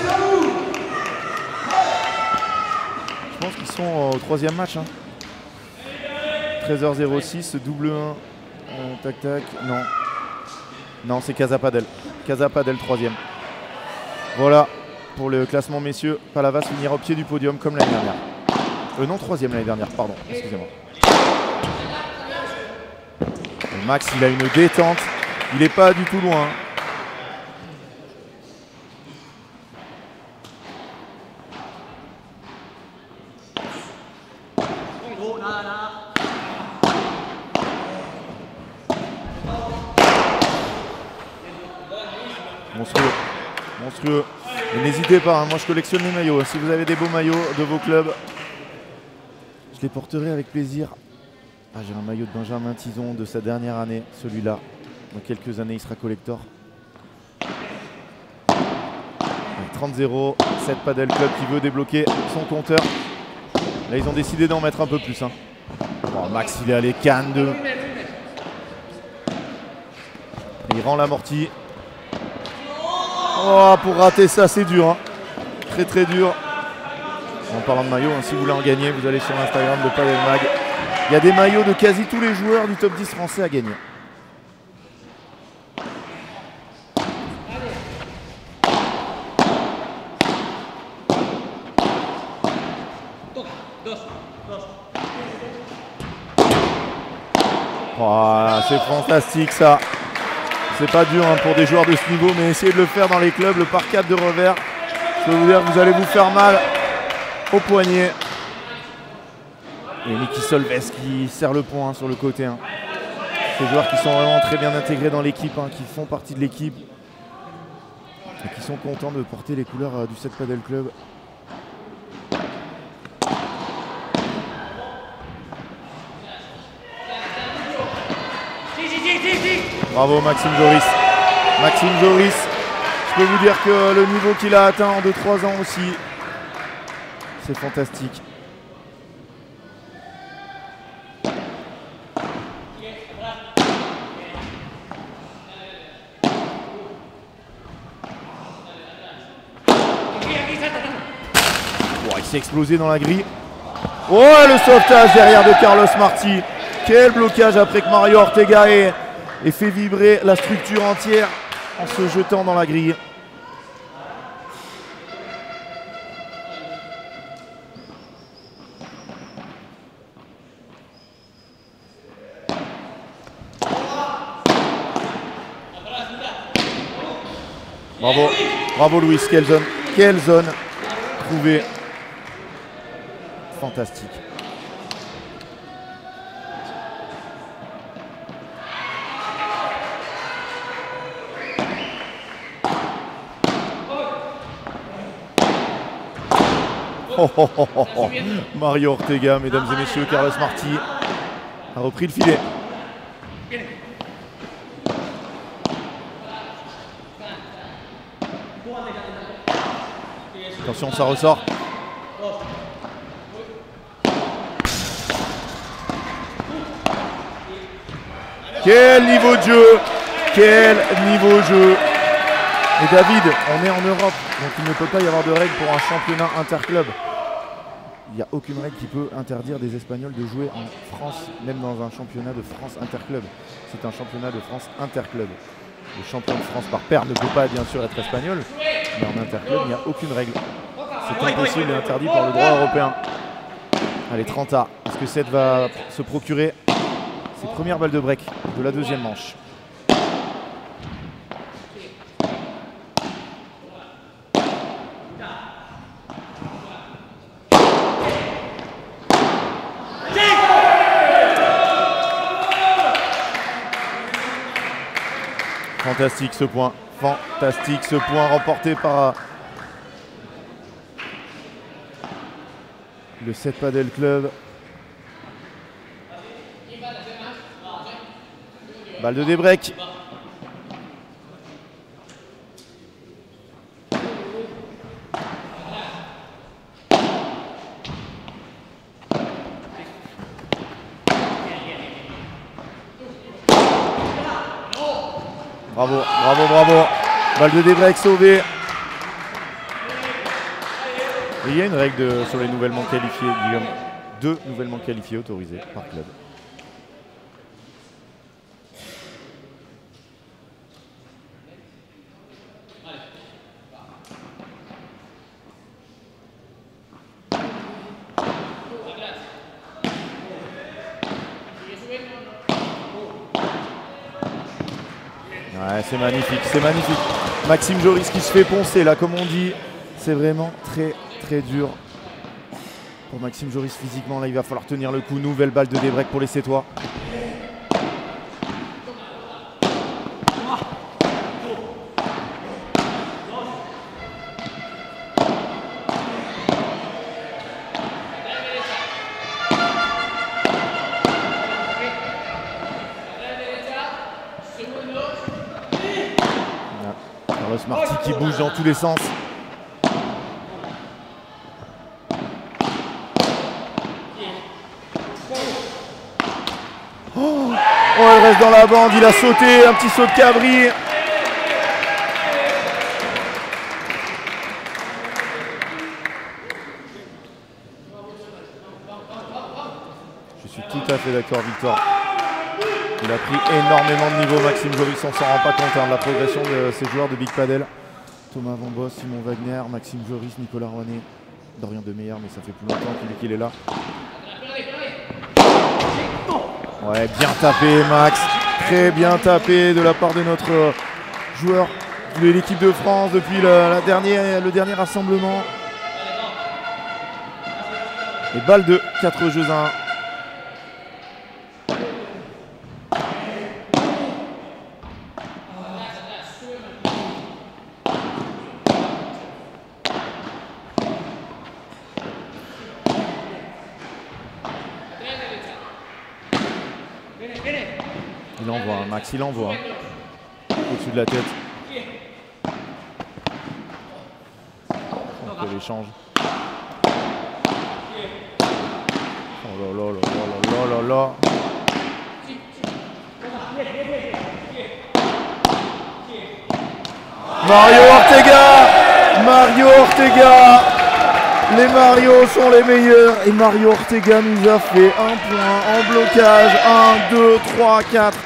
Je pense qu'ils sont au troisième match. Hein. 13h06, double 1. Tac tac. Non. Non, c'est Casa Padel. Casa Padel troisième. Voilà pour le classement messieurs. Palavas finira au pied du podium comme l'année dernière. Non, troisième l'année dernière, pardon. Excusez-moi. Max, il a une détente. Il n'est pas du tout loin. Monstrueux. N'hésitez pas, hein, moi je collectionne les maillots. Si vous avez des beaux maillots de vos clubs, je les porterai avec plaisir. J'ai un maillot de Benjamin Tison de sa dernière année, celui-là. Dans quelques années, il sera collector. 30-0, 7 Padel Club qui veut débloquer son compteur. Là, ils ont décidé d'en mettre un peu plus. Hein. Bon, Max, il est allé canne 2. Il rend l'amorti. Oh, pour rater ça, c'est dur. Hein. Très très dur. En parlant de maillot, hein, si vous voulez en gagner, vous allez sur l'Instagram de Padel Mag. Il y a des maillots de quasi tous les joueurs du top 10 français à gagner. Voilà, c'est fantastique ça. C'est pas dur hein, pour des joueurs de ce niveau, mais essayez de le faire dans les clubs, le par 4 de revers. Je peux vous dire que vous allez vous faire mal au poignet. Et Niki Solves qui serre le point hein, sur le côté. Hein. Ces joueurs qui sont vraiment très bien intégrés dans l'équipe, hein, qui font partie de l'équipe. Et qui sont contents de porter les couleurs du 7 Padel Club. Bravo Maxime Joris. Maxime Joris, je peux vous dire que le niveau qu'il a atteint en 2-3 ans aussi, c'est fantastique. Oh, il s'est explosé dans la grille. Oh, le sauvetage derrière de Carlos Marti. Quel blocage après que Mario Ortega ait fait vibrer la structure entière en se jetant dans la grille. Bravo, bravo Louis, quelle zone trouvée. Fantastique. Mario Ortega, mesdames et messieurs, Carlos Marti a repris le filet. Attention, ça ressort. Quel niveau de jeu! Quel niveau de jeu! Et David, on est en Europe, donc il ne peut pas y avoir de règles pour un championnat interclub. Il n'y a aucune règle qui peut interdire des Espagnols de jouer en France, même dans un championnat de France interclub. C'est un championnat de France interclub. Le champion de France par paire ne peut pas bien sûr être espagnol, mais en interclub, il n'y a aucune règle. C'est impossible et interdit par le droit européen. Allez, 30A. Est-ce que Seth va se procurer ses premières balles de break de la deuxième manche? Fantastique ce point. Fantastique ce point remporté par le 7 Padel Club. Balle de débreak. Bravo, bravo, bravo. Balle de débreak sauvée. Et il y a une règle sur les nouvellement qualifiés, Guillaume. 2 nouvellement qualifiés autorisés par club. Ouais, c'est magnifique, c'est magnifique. Maxime Joris qui se fait poncer là, comme on dit. C'est vraiment très très dur pour Maxime Joris physiquement. Là, il va falloir tenir le coup. Nouvelle balle de débreak pour les Sétois. Carlos Marti qui bouge dans tous les sens. Oh, il reste dans la bande, il a sauté, un petit saut de cabri. Je suis tout à fait d'accord, Victor. Il a pris énormément de niveau, Maxime Joris, on s'en rend pas compte de la progression de ces joueurs de Big Padel. Thomas Van Boss, Simon Wagner, Maxime Joris, Nicolas Rouanet, Dorian Demeyer, mais ça fait plus longtemps qu'il est là. Ouais, bien tapé Max, très bien tapé de la part de notre joueur de l'équipe de France depuis le dernier rassemblement. Et balle de 4 jeux à 1. Il envoie, hein, Max, il envoie. Hein. Au-dessus de la tête. Donc l'échange. Oh là là là là là là là. Mario Ortega! Mario Ortega! Les Mario sont les meilleurs. Et Mario Ortega nous a fait un point en blocage. 1, 2, 3, 4.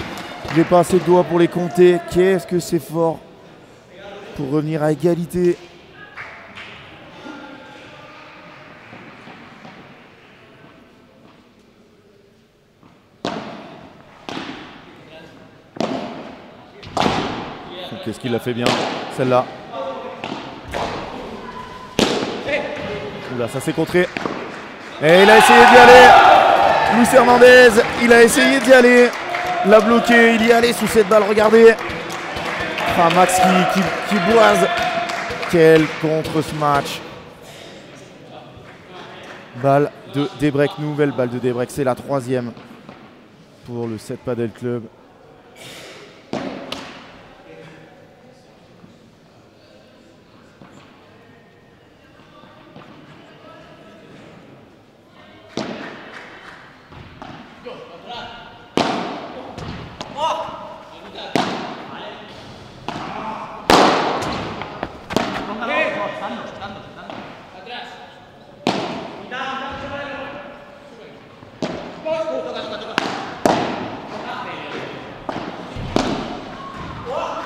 J'ai pas assez de doigts pour les compter. Qu'est-ce que c'est fort pour revenir à égalité. Qu'est-ce qu'il a fait bien, celle-là. Oula, ça s'est contré. Et il a essayé d'y aller. Luis Hernandez, il a essayé d'y aller. L'a bloqué, il y allait sous cette balle, regardez. Enfin, Max qui boise. Quel contre ce match. Balle de débreak, nouvelle balle de débreak. C'est la 3e pour le 7 Padel Club.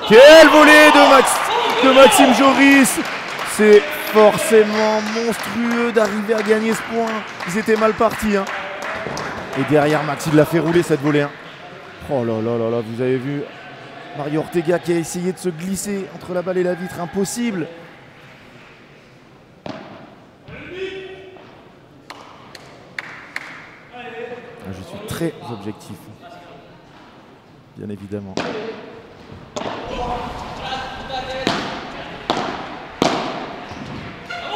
Quel volet de Maxime Joris! C'est forcément monstrueux d'arriver à gagner ce point. Ils étaient mal partis. Hein. Et derrière, Maxime l'a fait rouler cette volée. Hein. Oh là là là là, vous avez vu Mario Ortega qui a essayé de se glisser entre la balle et la vitre. Impossible. Je suis très objectif. Bien évidemment.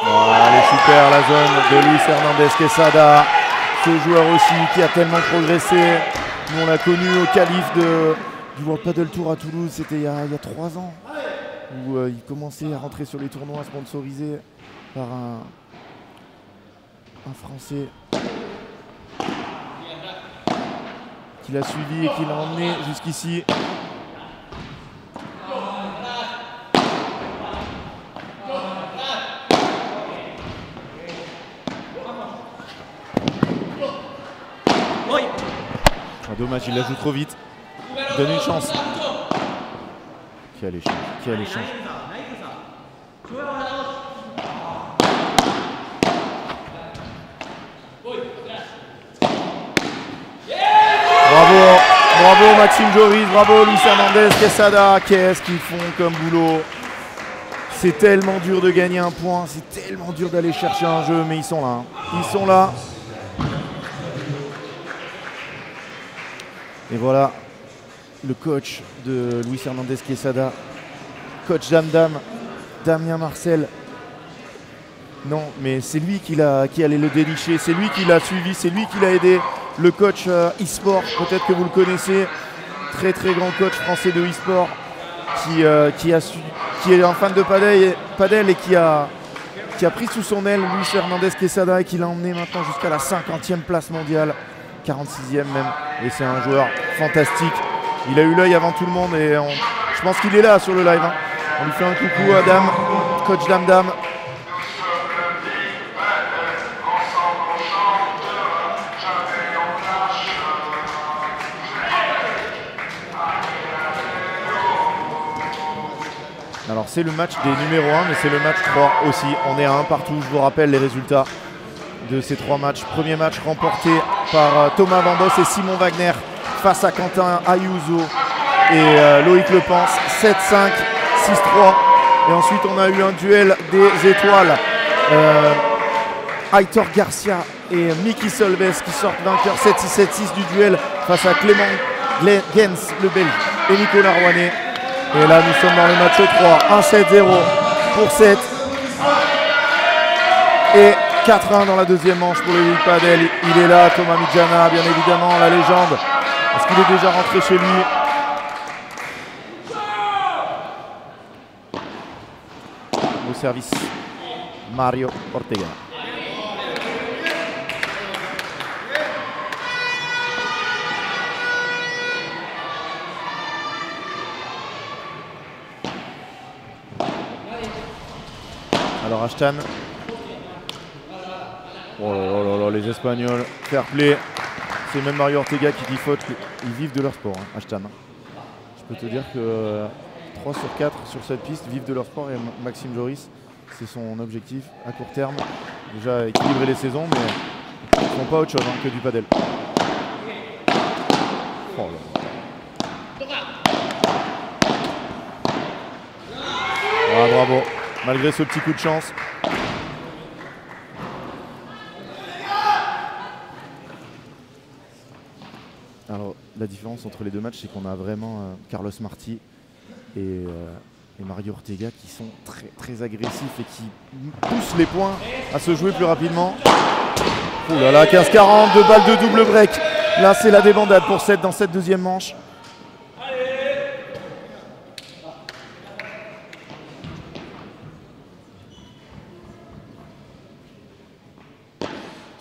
Voilà, elle est super la zone de Luis Hernandez Quesada. Ce joueur aussi qui a tellement progressé. Nous on l'a connu au qualif du World Padel Tour à Toulouse, c'était il y a 3 ans. Où il commençait à rentrer sur les tournois sponsorisés par un Français qui l'a suivi et qui l'a emmené jusqu'ici. Dommage, il la joue trop vite. Donne une chance. Quel échange, quel échange. Bravo, bravo Maxime Joris, bravo Luis Hernandez Quesada. Qu'est-ce qu'ils font comme boulot. C'est tellement dur de gagner un point, c'est tellement dur d'aller chercher un jeu, mais ils sont là. Hein. Ils sont là. Et voilà le coach de Luis Hernandez Quesada, coach Dam, Damien Marcel. Non, mais c'est lui qui allait le dénicher, c'est lui qui l'a suivi, c'est lui qui l'a aidé. Le coach e-sport, peut-être que vous le connaissez, très très grand coach français de e-sport qui est un fan de padel et qui a pris sous son aile Luis Hernandez Quesada et qui l'a emmené maintenant jusqu'à la 50e place mondiale. 46e même, et c'est un joueur fantastique. Il a eu l'œil avant tout le monde et je pense qu'il est là sur le live. Hein. On lui fait un coucou à Dam, coach Dam. Alors c'est le match des numéros 1, mais c'est le match 3 aussi. On est à 1 partout, je vous rappelle les résultats de ces 3 matchs. Premier match remporté par Thomas Vambos et Simon Wagner face à Quentin Ayuso et Loïc Lepens, 7-5, 6-3. Et ensuite on a eu un duel des étoiles. Aitor Garcia et Miki Solves qui sortent vainqueurs 7-6, 7-6 du duel face à Clément Gens, le Belge, et Nicolas Rouanet. Et là nous sommes dans le match 3, 1-7-0 pour 7. Et 4-1 dans la deuxième manche pour les Padel. Il est là, Thomas Midjana, bien évidemment, la légende. Est-ce qu'il est déjà rentré chez lui? Au service, Mario Ortega. Alors Ashtan. Oh là là, les Espagnols, fair play. C'est même Mario Ortega qui dit faute. Ils vivent de leur sport, hein, Ashtan. Je peux te dire que 3 sur 4 sur cette piste vivent de leur sport et Maxime Joris, c'est son objectif à court terme. Déjà équilibrer les saisons, mais ils ne font pas autre chose hein, que du padel. Oh là là. Ah, bravo, malgré ce petit coup de chance. Alors la différence entre les deux matchs, c'est qu'on a vraiment Carlos Martí et Mario Ortega qui sont très très agressifs et qui poussent les points à se jouer plus rapidement. Oh là là, 15-40, 2 balles de double break. Là c'est la débandade pour 7 dans cette deuxième manche.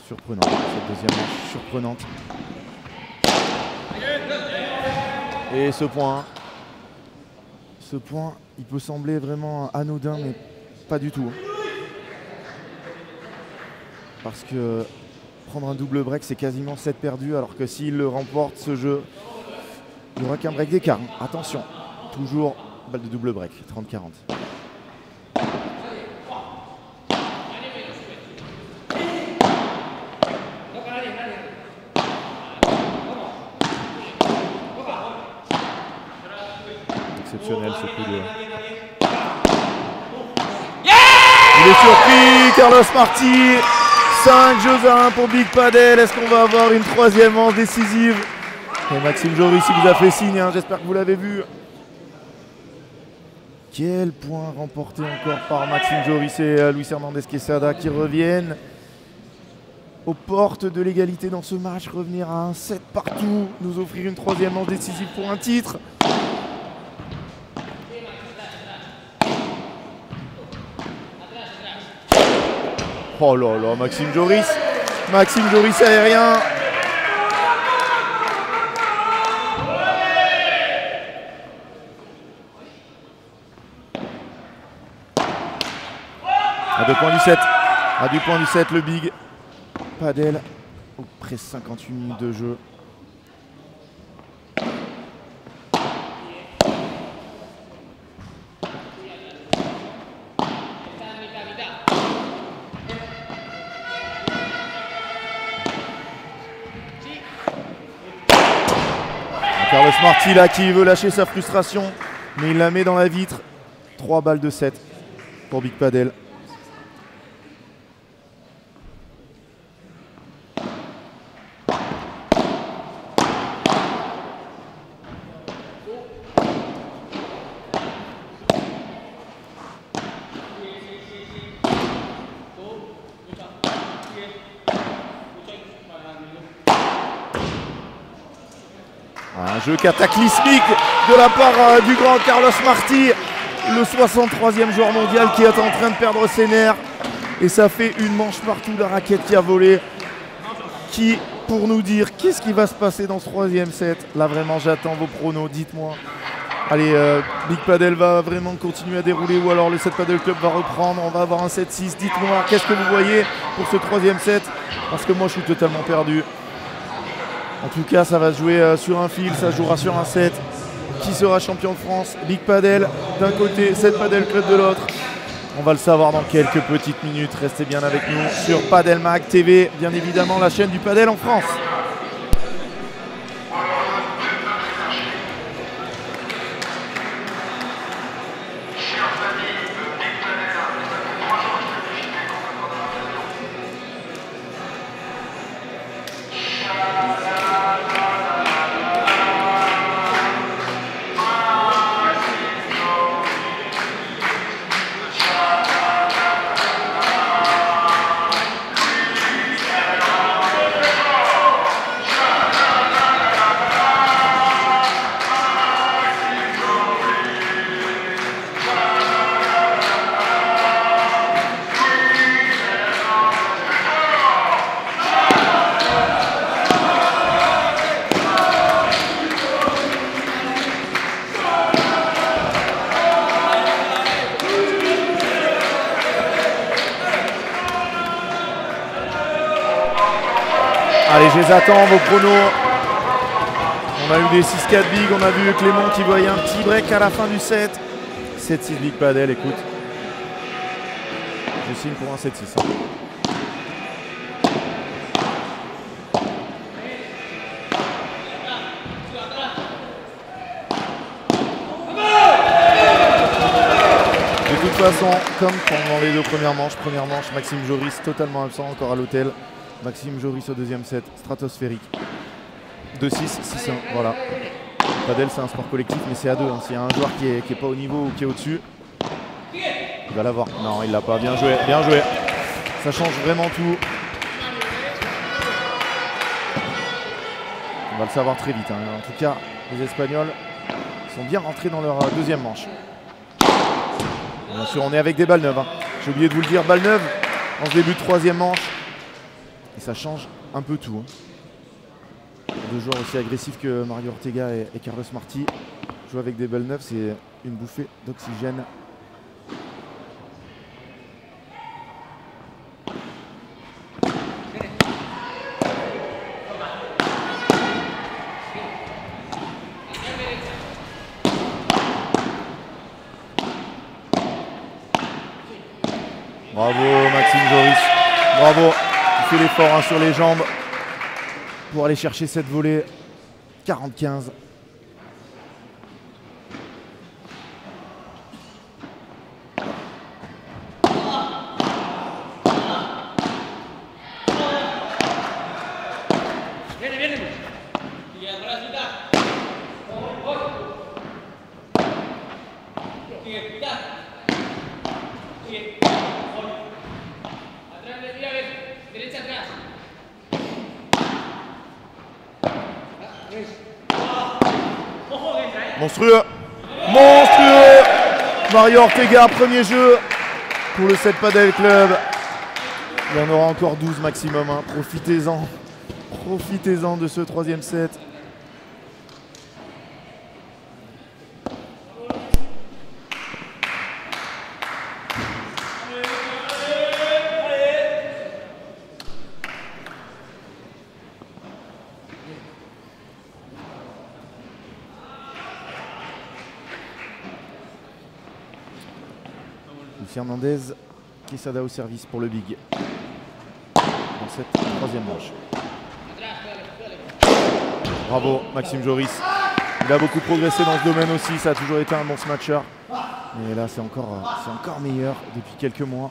Surprenant, cette deuxième manche surprenante. Et ce point, il peut sembler vraiment anodin, mais pas du tout. parce que prendre un double break, c'est quasiment 7 perdus, alors que s'il le remporte, ce jeu, il n'y aura qu'un break d'écart. Attention, toujours balle de double break, 30-40. Exceptionnel ce coup de... Il est surpris, Carlos Marti. 5 jeux à 1 pour Big Padel. Est-ce qu'on va avoir une troisième manche décisive? Et Maxime Joris, il vous a fait signe, hein. J'espère que vous l'avez vu. Quel point remporté encore par Maxime Joris et Luis Hernandez Quesada qui reviennent aux portes de l'égalité dans ce match. Revenir à un 7 partout, nous offrir une troisième manche décisive pour un titre. Oh là là, Maxime Joris aérien. À 2 points du 7. À 2 points du 7, le Big Padel. Après 58 minutes de jeu. Carlos Marti là qui veut lâcher sa frustration, mais il la met dans la vitre. 3 balles de 7 pour Big Padel. Un jeu cataclysmique de la part du grand Carlos Marti, le 63e joueur mondial qui est en train de perdre ses nerfs. Et ça fait une manche partout, la raquette qui a volé. Qui, pour nous dire qu'est-ce qui va se passer dans ce troisième set. Là vraiment j'attends vos pronos, dites-moi. Allez, Big Padel va vraiment continuer à dérouler ou alors le 7 Padel Club va reprendre. On va avoir un 7-6, dites-moi qu'est-ce que vous voyez pour ce troisième set. Parce que moi je suis totalement perdu. En tout cas, ça va se jouer sur un fil, ça jouera sur un set. Qui sera champion de France? Big Padel d'un côté, 7 Padel Club de l'autre. On va le savoir dans quelques petites minutes. Restez bien avec nous sur Padel Mag TV, bien évidemment la chaîne du Padel en France. Allez, je les attends, vos pronos. On a eu des 6-4 Big, on a vu Clément qui voyait un petit break à la fin du set. 7-6 Big Padel, écoute. Je signe pour un 7-6. De toute façon, comme pendant les deux premières manches, Maxime Joris totalement absent, encore à l'hôtel. Maxime Joris au deuxième set, stratosphérique. 2-6, 6-1, voilà. Padel c'est un sport collectif mais c'est à deux. Hein. S'il y a un joueur qui est pas au niveau ou qui est au-dessus, il va l'avoir. Non, il l'a pas, bien joué, bien joué. Ça change vraiment tout. On va le savoir très vite. Hein. En tout cas, les Espagnols sont bien rentrés dans leur deuxième manche. Bien sûr, on est avec des balles neuves. Hein. J'ai oublié de vous le dire, balles neuves en ce début de troisième manche. Et ça change un peu tout. Hein. Deux joueurs aussi agressifs que Mario Ortega et Carlos Marti. Jouer avec des balles neuves, c'est une bouffée d'oxygène. Bravo Maxime Joris. Bravo. Il fait l'effort hein, sur les jambes pour aller chercher cette volée. 40-15. Monstrueux. Monstrueux. Mario Ortega, premier jeu pour le 7 Padel Club. Il y en aura encore 12 maximum. Hein. Profitez-en. Profitez-en de ce troisième set. Hernandez, Quesada au service pour le big dans cette troisième manche. Bravo Maxime Joris. Il a beaucoup progressé dans ce domaine aussi, ça a toujours été un bon smatcher. Mais là c'est encore meilleur depuis quelques mois.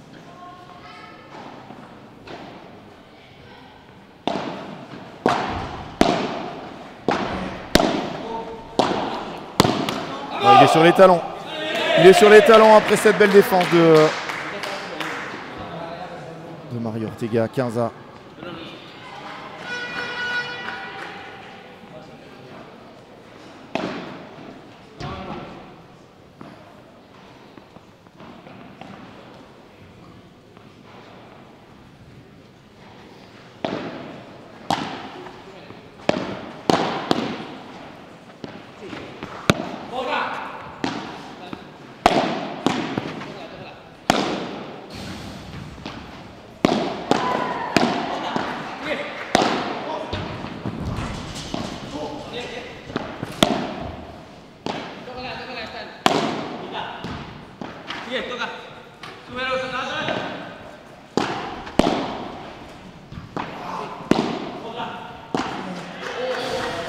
Il est sur les talons. Il est sur les talons après cette belle défense de Mario Ortega, 15-A.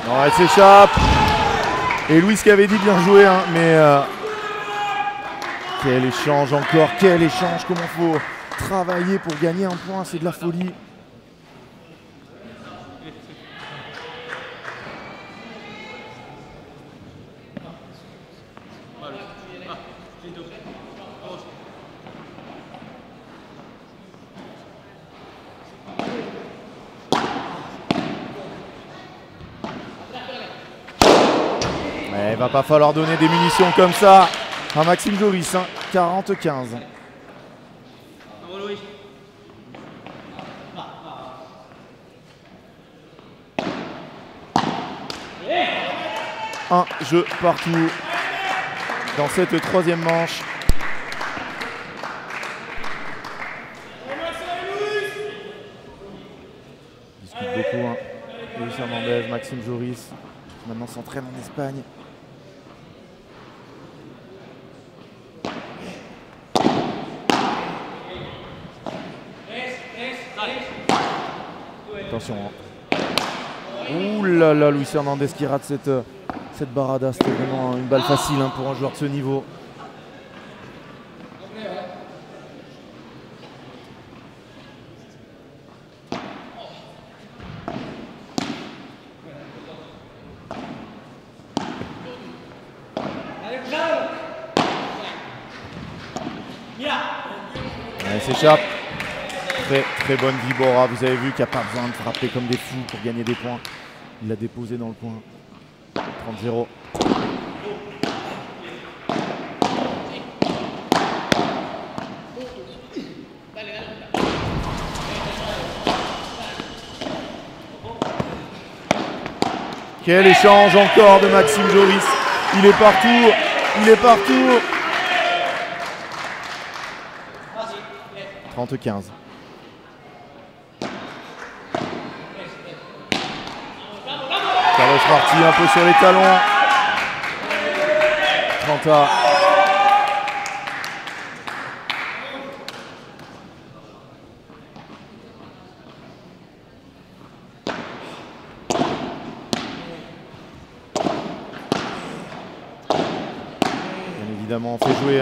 Non, elle s'échappe. Et Louis qui avait dit bien joué, hein, mais quel échange encore, quel échange, comment il faut travailler pour gagner un point, c'est de la folie. Il va pas falloir donner des munitions comme ça à Maxime Joris, hein, 40-15. Un jeu partout dans cette troisième manche. Il discute beaucoup, hein. Luis Hernandez, Maxime Joris, qui maintenant s'entraîne en Espagne. Attention. Hein. Ouh là là, Luis Hernandez qui rate cette barada. C'était vraiment une balle facile hein, pour un joueur de ce niveau. Elle s'échappe. Très bonne Vibora. Vous avez vu qu'il n'y a pas besoin de frapper comme des fous pour gagner des points. Il l'a déposé dans le coin. 30-0. Quel échange encore de Maxime Joris. Il est partout. Il est partout. 30-15. Carlos Marti un peu sur les talons. 30-A. évidemment, on fait jouer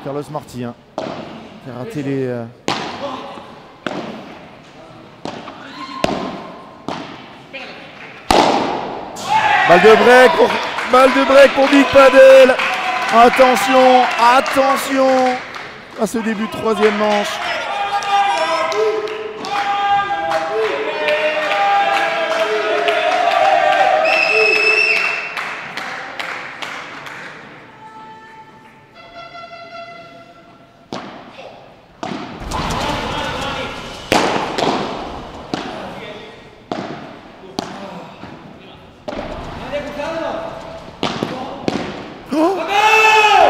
Carlos Marti, hein, qui a raté les... Balle de break pour Big Padel. Attention, attention à ce début de troisième manche.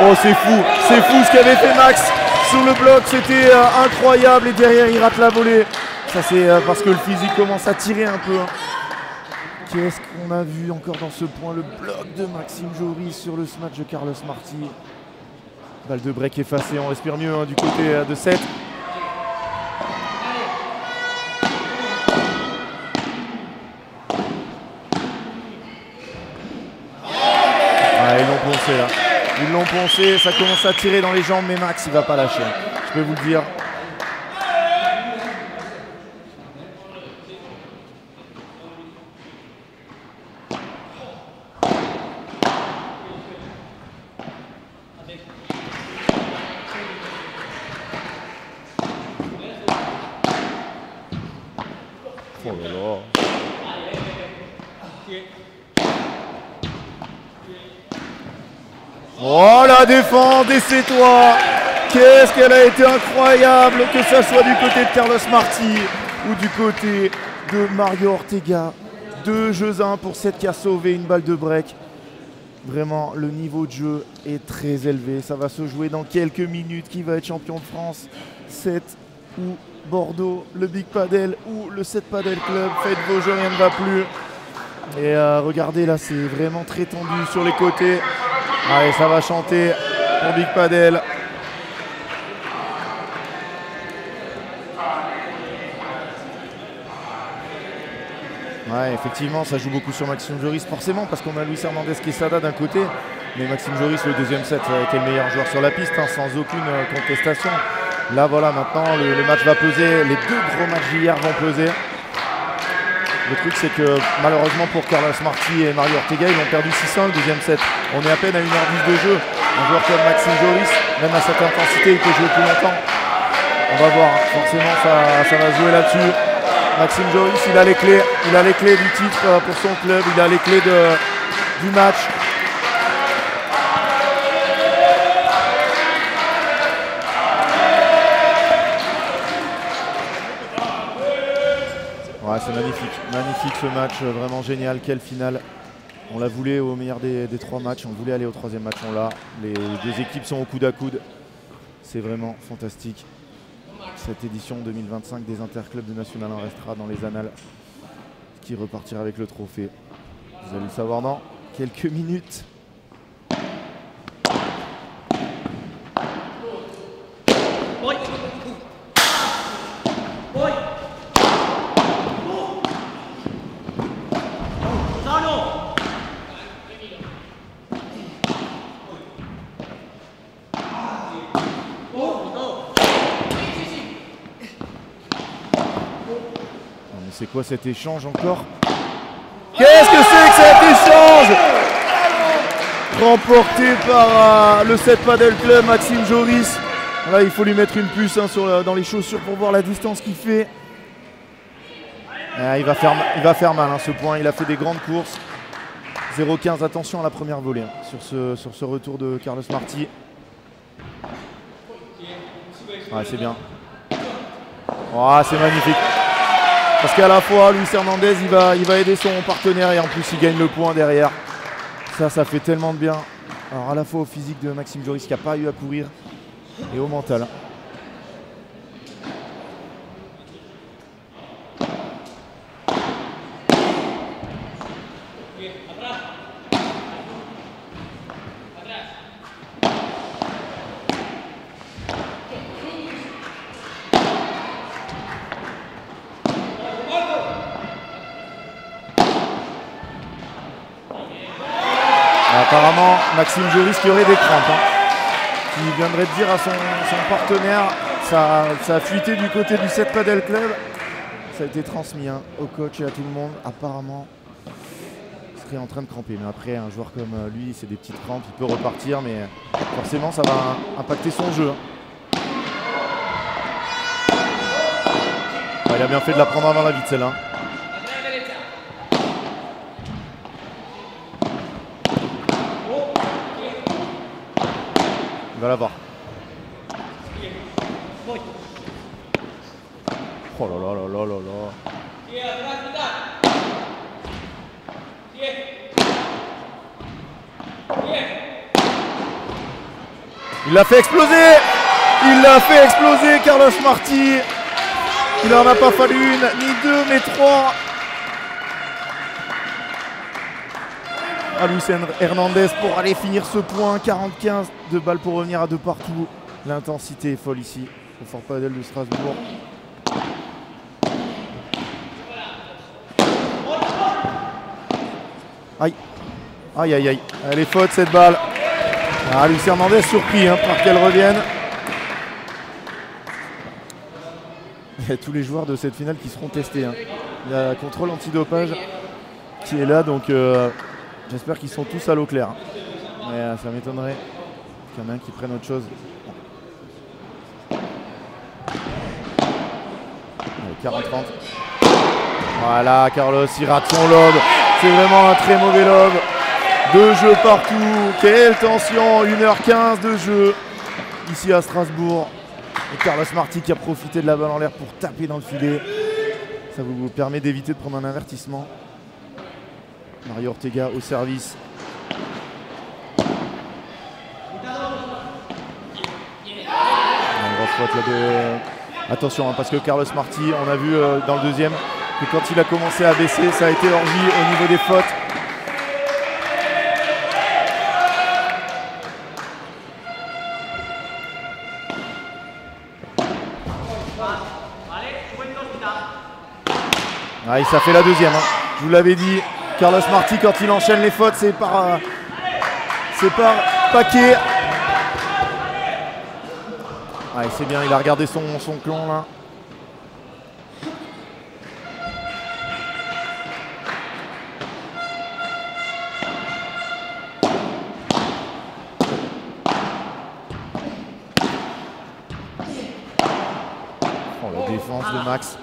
Oh, c'est fou ce qu'avait fait Max sur le bloc, c'était incroyable et derrière il rate la volée. Ça c'est parce que le physique commence à tirer un peu. Hein. Qu'est-ce qu'on a vu encore dans ce point, le bloc de Maxime Joris sur le smash de Carlos Marti. Balle de break effacée, on respire mieux hein, du côté de 7. Ah, ils l'ont poncé là. Ils l'ont poncé, ça commence à tirer dans les jambes, mais Max il va pas lâcher. Je peux vous le dire. Oh là là. Oh la défense des Sétois. Qu'est-ce qu'elle a été incroyable, que ce soit du côté de Carlos Marti ou du côté de Mario Ortega. 2 jeux 1 pour 7 qui a sauvé une balle de break. Vraiment, le niveau de jeu est très élevé. Ça va se jouer dans quelques minutes. Qui va être champion de France? 7 ou Bordeaux, le Big Padel ou le 7 Padel Club. Faites vos jeux, rien ne va plus. Et regardez là, c'est vraiment très tendu sur les côtés. Allez, ça va chanter pour Big Padel. Ouais, effectivement, ça joue beaucoup sur Maxime Joris, forcément, parce qu'on a Luis Hernandez Quesada d'un côté, mais Maxime Joris, le deuxième set, était le meilleur joueur sur la piste, hein, sans aucune contestation. Là, voilà, maintenant, le match va peser, les 2 gros matchs d'hier vont peser. Le truc, c'est que malheureusement pour Carlos Marti et Mario Ortega, ils ont perdu 6-1 le deuxième set. On est à peine à 1h10 de jeu. Un joueur comme Maxime Joris, même à cette intensité, il peut jouer plus longtemps. On va voir, forcément, ça va jouer là-dessus. Maxime Joris, il a les clés du titre pour son club, il a les clés du match. Ouais, c'est magnifique ce match, vraiment génial, quelle finale. On la voulait au meilleur des 3 matchs, on voulait aller au 3e match, on l'a. Les 2 équipes sont au coude à coude, c'est vraiment fantastique. Cette édition 2025 des Interclubs de National en restera dans les annales, qui repartira avec le trophée. Vous allez le savoir dans quelques minutes. C'est quoi cet échange encore? Qu'est-ce que c'est que cet échange? Remporté par le 7 Padel Club, Maxime Joris. Là, il faut lui mettre une puce hein, dans les chaussures pour voir la distance qu'il fait. Il va faire mal hein, ce point, il a fait des grandes courses. 0-15, attention à la première volée hein, sur ce retour de Carlos Marti. Ouais, c'est bien. Oh, c'est magnifique. Parce qu'à la fois, Luis Hernandez, il va aider son partenaire et en plus, il gagne le point derrière. Ça fait tellement de bien. Alors à la fois au physique de Maxime Joris qui n'a pas eu à courir et au mental. Apparemment, Maxime Joris qui aurait des crampes. Hein. qui viendrait de dire à son partenaire. Ça a fuité du côté du 7 Padel Club. Ça a été transmis au coach et à tout le monde. Apparemment, il serait en train de cramper. Mais après, un joueur comme lui, c'est des petites crampes. Il peut repartir, mais forcément, ça va impacter son jeu. Il a bien fait de la prendre avant la vite, celle-là. Il va l'avoir. Oh là là là là là là. Il l'a fait exploser. Il l'a fait exploser, Carlos Martí. Il n'en a pas fallu une, ni deux, mais trois. À Luis Hernandez pour aller finir ce point. 45 de balles pour revenir à 2 partout. L'intensité est folle ici au Fort Padel de Strasbourg. Aïe, aïe, aïe, aïe. Elle est faute cette balle. Ah, Luis Hernandez surpris par qu'elle revienne. Il y a tous les joueurs de cette finale qui seront testés. Il y a contrôle antidopage qui est là, donc j'espère qu'ils sont tous à l'eau claire. Mais ça m'étonnerait qu'il y en ait un qui prenne autre chose. 40-30. Voilà, Carlos, il rate son lob. C'est vraiment un très mauvais lob. 2 jeux partout. Quelle tension. 1h15 de jeu ici à Strasbourg. Et Carlos Martí qui a profité de la balle en l'air pour taper dans le filet. Ça vous permet d'éviter de prendre un avertissement. Mario Ortega au service. Une grosse faute là de... Attention parce que Carlos Martí, on a vu dans le deuxième que quand il a commencé à baisser, ça a été orgie au niveau des fautes. Ah, ça fait la deuxième. Je vous l'avais dit, Carlos Martí, quand il enchaîne les fautes, c'est par paquet. Ah, c'est bien, il a regardé son clan là. Oh, la défense de Max.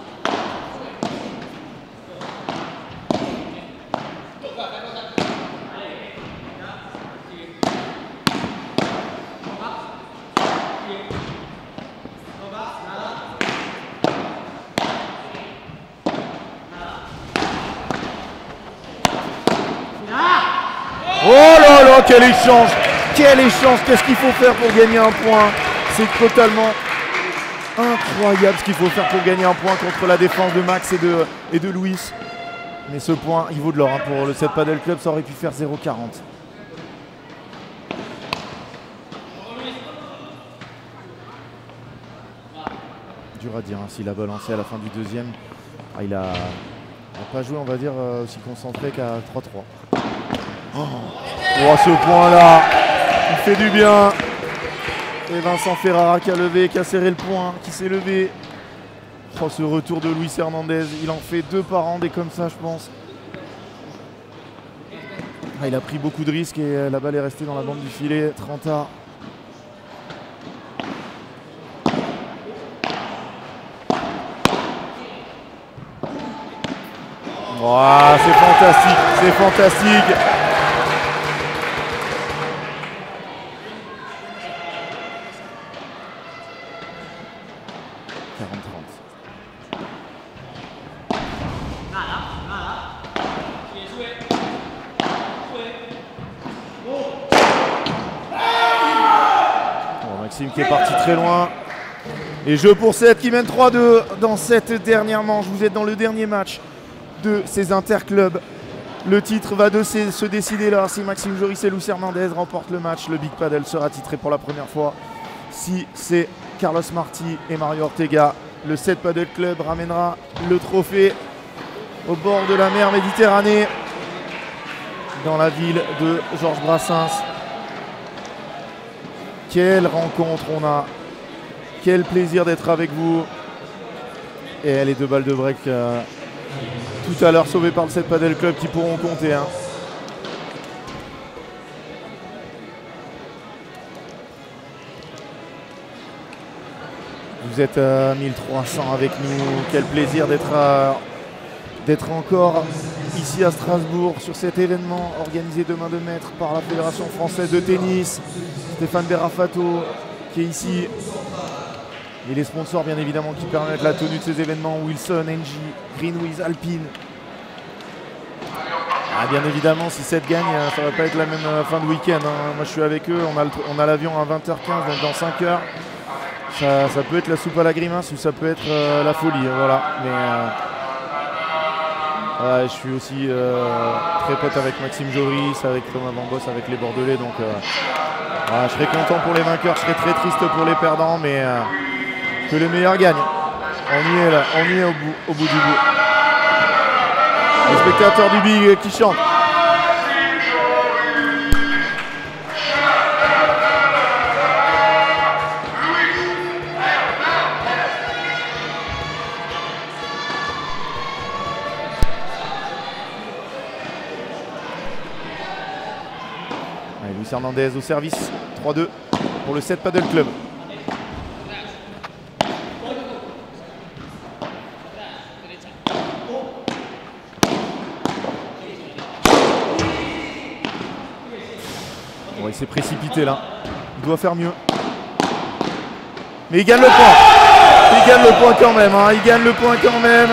Oh là là, quel échange! Quel échange! Qu'est-ce qu'il faut faire pour gagner un point? C'est totalement incroyable ce qu'il faut faire pour gagner un point contre la défense de Max et de Luis. Mais ce point, il vaut de l'or. Pour le 7 Padel Club, ça aurait pu faire 0,40. Dur à dire s'il a balancé à la fin du deuxième. Ah, il n'a pas joué, on va dire, aussi concentré qu'à 3-3. Oh, ce point-là, il fait du bien. Et Vincent Ferrara qui a levé, qui a serré le point, qui s'est levé. Oh, ce retour de Luis Hernandez, il en fait 2 par an, des comme ça, je pense. Ah, il a pris beaucoup de risques et la balle est restée dans la bande du filet. 30A. Oh, c'est fantastique, c'est fantastique. Maxime qui est parti très loin. Et jeu pour 7 qui mène 3-2 dans cette dernière manche. Vous êtes dans le dernier match de ces interclubs. Le titre va se décider là. Si Maxime Joris et Luis Hernandez remportent le match, le Big Padel sera titré pour la première fois. Si c'est Carlos Martí et Mario Ortega, le 7 Padel Club ramènera le trophée au bord de la mer Méditerranée, dans la ville de Georges Brassens. Quelle rencontre on a. Quel plaisir d'être avec vous. Et les 2 balles de break tout à l'heure sauvées par le 7 Padel Club qui pourront compter. Hein. Vous êtes à 1300 avec nous. Quel plaisir d'être encore ici à Strasbourg sur cet événement organisé de main de maître par la Fédération française de tennis. Stéphane Berrafato qui est ici. Et les sponsors bien évidemment qui permettent la tenue de ces événements. Wilson, Engie, Greenwiz, Alpine. Ah, bien évidemment si cette gagne, ça va pas être la même fin de week-end. Hein. Moi je suis avec eux, on a l'avion à 20h15, donc dans 5 heures. Ça peut être la soupe à la grimace ou ça peut être la folie. Voilà. Mais je suis aussi très pote avec Maxime Joris, avec Thomas Bambos, avec les Bordelais. Donc je serai content pour les vainqueurs, je serai très triste pour les perdants, mais que les meilleurs gagnent. On y est là, on y est au bout du bout. Les spectateurs du Big qui chantent. Luis Hernandez au service, 3-2 pour le 7 Padel Club. Bon, il s'est précipité là, il doit faire mieux. Mais il gagne le point, il gagne le point quand même, hein. Il gagne le point quand même.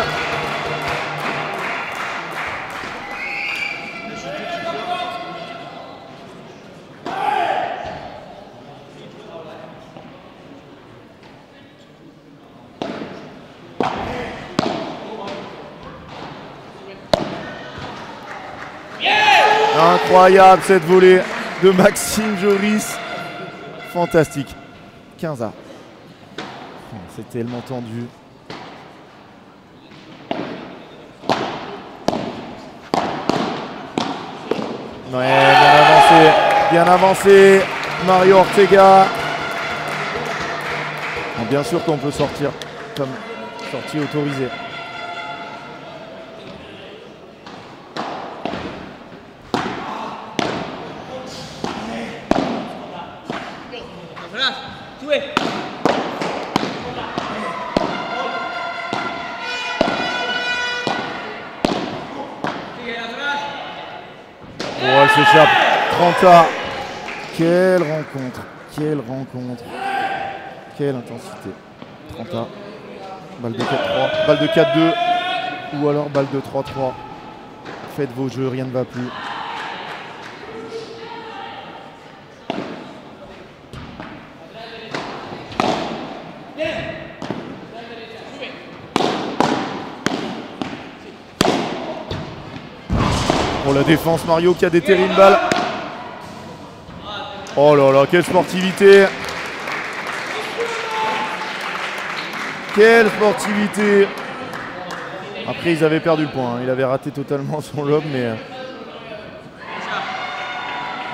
Incroyable cette volée de Maxime Joris. Fantastique. 15A. C'est tellement tendu. Ouais, bien avancé. Mario Ortega. Bon, bien sûr qu'on peut sortir comme sortie autorisée. Oh, elle s'échappe. 30A. Quelle rencontre. Quelle rencontre. Quelle intensité. 30A. Balle de 4-3. Balle de 4-2. Ou alors balle de 3-3. Faites vos jeux, rien ne va plus. Oh la défense, Mario qui a déterré une balle. Oh là là, quelle sportivité. Quelle sportivité. Après ils avaient perdu le point, hein. Il avait raté totalement son lob, mais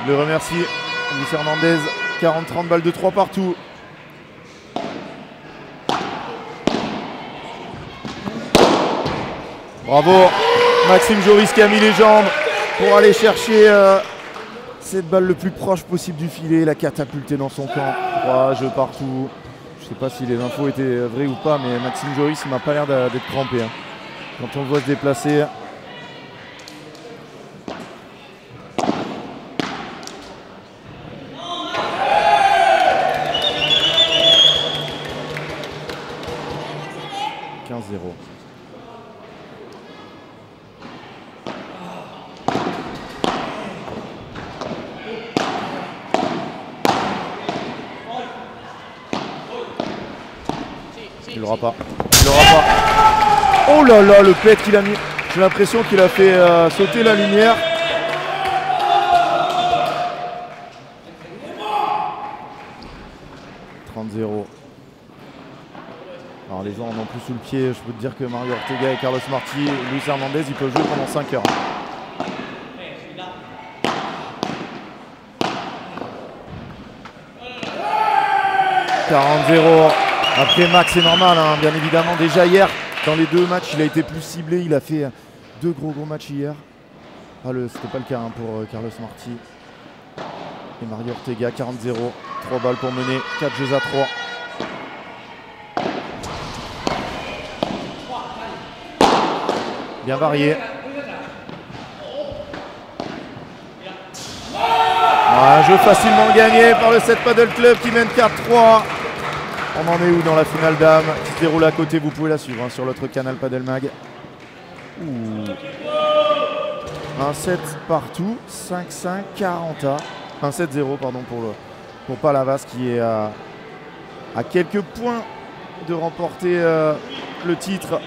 je le remercie. Luis Hernandez, 40-30 balles de 3 partout. Bravo Maxime Joris qui a mis les jambes pour aller chercher cette balle le plus proche possible du filet, la catapulter dans son camp. 3 jeux partout. Je ne sais pas si les infos étaient vraies ou pas, mais Maxime Joris il m'a pas l'air d'être crampé, hein. Quand on le voit se déplacer. Il l'aura pas. Il l'aura pas. Oh là là, le pet qu'il a mis. J'ai l'impression qu'il a fait sauter la lumière. « 30-0 ». Alors les gens en ont plus sous le pied. Je peux te dire que Mario Ortega et Carlos Marti, Luis Hernandez, ils peuvent jouer pendant 5 heures. 40-0. Après Max, c'est normal, hein, bien évidemment. Déjà hier, dans les 2 matchs, il a été plus ciblé. Il a fait 2 gros matchs hier. Ah, c'était pas le cas hein, pour Carlos Marti. Et Mario Ortega, 40-0. 3 balles pour mener, 4 jeux à 3. Bien varié. Un jeu facilement gagné par le 7 Paddle Club qui mène 4-3. On en est où dans la finale dame qui se déroule à côté? Vous pouvez la suivre hein, sur l'autre canal Paddle Mag. Ouh. Un 7 partout, 5-5, 40A. Un 7-0 pardon pour Palavas qui est à quelques points de remporter le titre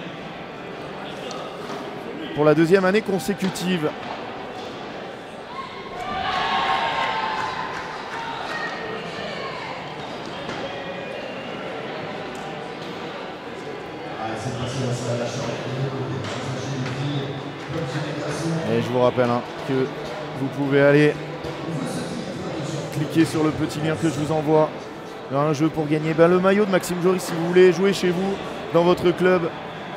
pour la 2e année consécutive. Et je vous rappelle hein, que vous pouvez aller cliquer sur le petit lien que je vous envoie. Un jeu pour gagner le maillot de Maxime Joris si vous voulez jouer chez vous, dans votre club.